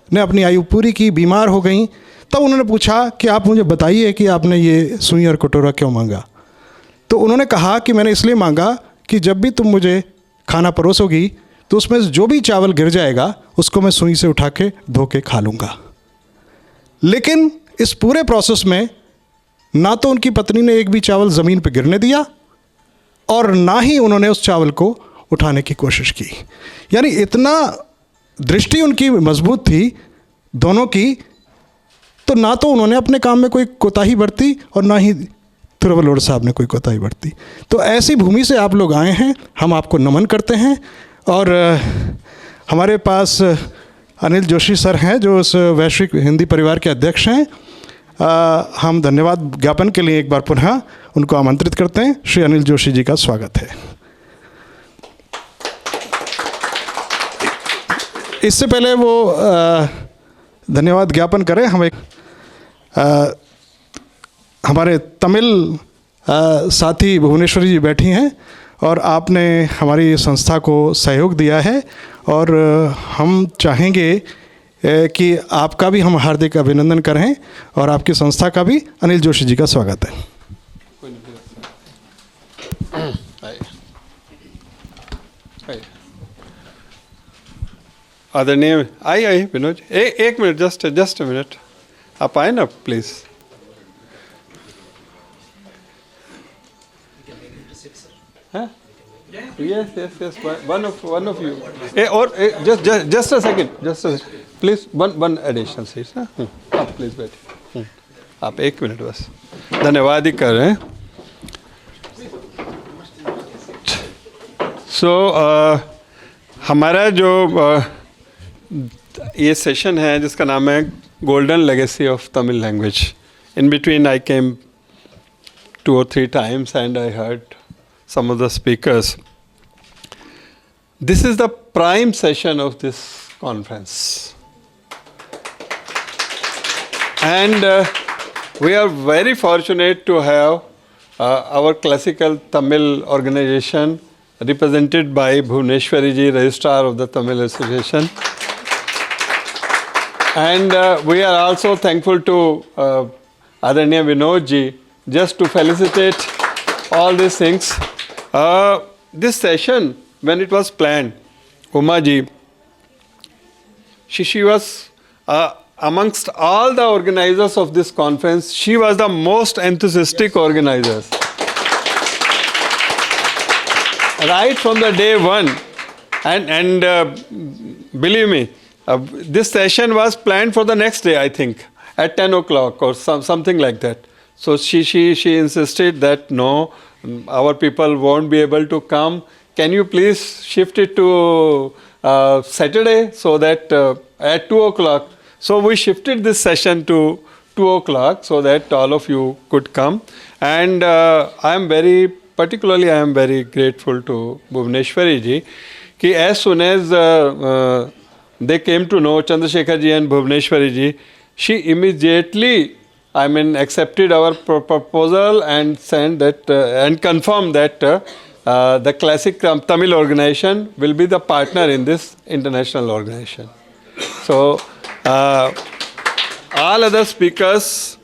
ने अपनी आयु पूरी की, बीमार हो गई, तब उन्होंने पूछा कि आप मुझे बताइए कि आपने ये सुई और कटोरा क्यों मांगा। तो उन्होंने कहा कि मैंने इसलिए मांगा कि जब भी तुम मुझे खाना परोसोगी तो उसमें जो भी चावल गिर जाएगा उसको मैं सुई से उठा के धो के खा लूँगा। लेकिन इस पूरे प्रोसेस में ना तो उनकी पत्नी ने एक भी चावल ज़मीन पर गिरने दिया, और ना ही उन्होंने उस चावल को उठाने की कोशिश की। यानी इतना दृष्टि उनकी मजबूत थी दोनों की, तो ना तो उन्होंने अपने काम में कोई कोताही बरती और ना ही तिरुवल्लुवर साहब ने कोई कोताही बरती। तो ऐसी भूमि से आप लोग आए हैं, हम आपको नमन करते हैं। और हमारे पास अनिल जोशी सर हैं जो उस वैश्विक हिंदी परिवार के अध्यक्ष हैं। हम धन्यवाद ज्ञापन के लिए एक बार पुनः उनको आमंत्रित करते हैं। श्री अनिल जोशी जी का स्वागत है। इससे पहले वो धन्यवाद ज्ञापन करें, हम एक हमारे तमिल साथी भुवनेश्वरी जी बैठी हैं, और आपने हमारी संस्था को सहयोग दिया है, और हम चाहेंगे कि आपका भी हम हार्दिक अभिनंदन करें, और आपकी संस्था का भी। अनिल जोशी जी का स्वागत है। आदरणीय आई विनोद, एक मिनट, जस्ट अ मिनट, आप आए ना please. Yes. One of you. Or just a second. Please, one additional seat. आप प्लीज बैठिए। आप 1 मिनट बस धन्यवाद ही कर रहे हैं। हमारा जो ये सेशन है जिसका नाम है golden legacy of Tamil language. In between I came 2 or 3 times and I heard some of the speakers. This is the prime session of this conference. And we are very fortunate to have our classical Tamil organization represented by Bhuvneshwari ji, Registrar of the Tamil Association. And we are also thankful to Adanya Vinod ji, just to felicitate all these things. This session, when it was planned, Uma ji, she was amongst all the organizers of this conference, she was the most enthusiastic organizer. Right from the day one. And believe me, this session was planned for the next day, I think, at 10 o'clock or something like that. So she insisted that no, our people won't be able to come. Can you please shift it to Saturday so that at 2 o'clock. So we shifted this session to 2 o'clock so that all of you could come. And I am very grateful to Bhuvneshwari ji कि as soon as they came to know Chandrasekhar ji and Bhuvneshwari ji, she immediately, accepted our proposal and sent that and confirmed that the classic Tamil organization will be the partner in this international organization. So, all other speakers,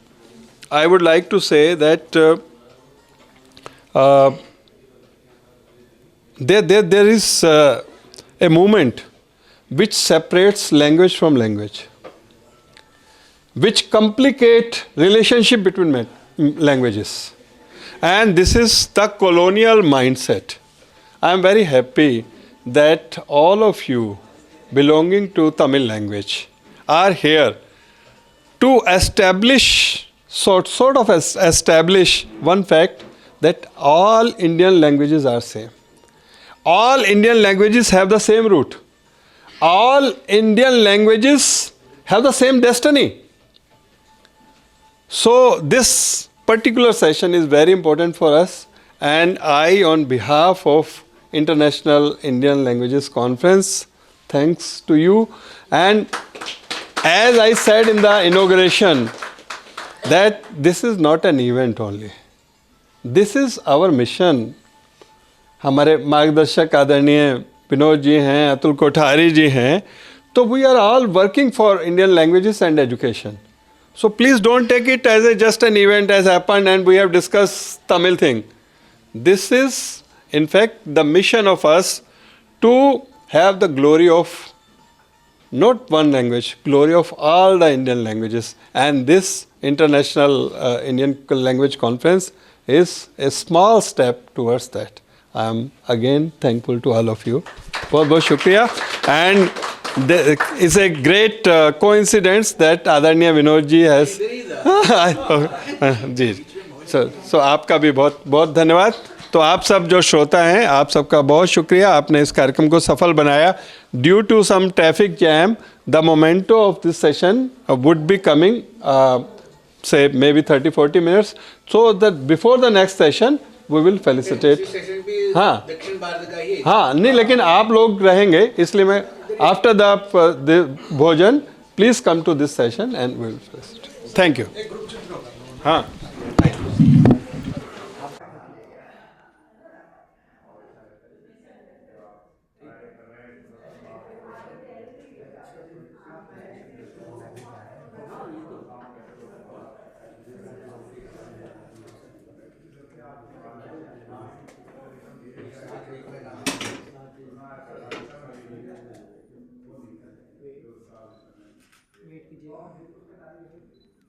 I would like to say that there is a movement which separates language from language, which complicate relationship between languages. And this is the colonial mindset. I am very happy that all of you belonging to Tamil language are here to establish, sort of establish one fact that all Indian languages are same. All Indian languages have the same root. All Indian languages have the same destiny. So this particular session is very important for us, and I, on behalf of International Indian Languages Conference, thanks to you. And as I said in the inauguration, that this is not an event only. This is our mission. हमारे मार्गदर्शक आदरणीय विनोद जी हैं, अतुल कोठारी जी हैं, तो we are all working for Indian languages and education. So please don't take it as just an event has happened and we have discussed Tamil thing. This is, in fact, the mission of us to have the glory of not one language, glory of all the Indian languages. And this International Indian Language Conference is a small step towards that. I am again thankful to all of you. बहुत बहुत शुक्रिया. And it's a great coincidence that आदरणीय Vinod ji has ji. So आपका भी बहुत बहुत धन्यवाद. तो आप सब जो श्रोता हैं, आप सबका बहुत शुक्रिया. आपने इस कार्यक्रम को सफल बनाया. Due to some traffic jam, the memento of this session would be coming, say maybe 30-40 minutes. So that before the next session, we will felicitate. हाँ हाँ नहीं, लेकिन आप लोग रहेंगे, इसलिए मैं after the भोजन, please come to this session and we will felicitate. Thank you. हाँ.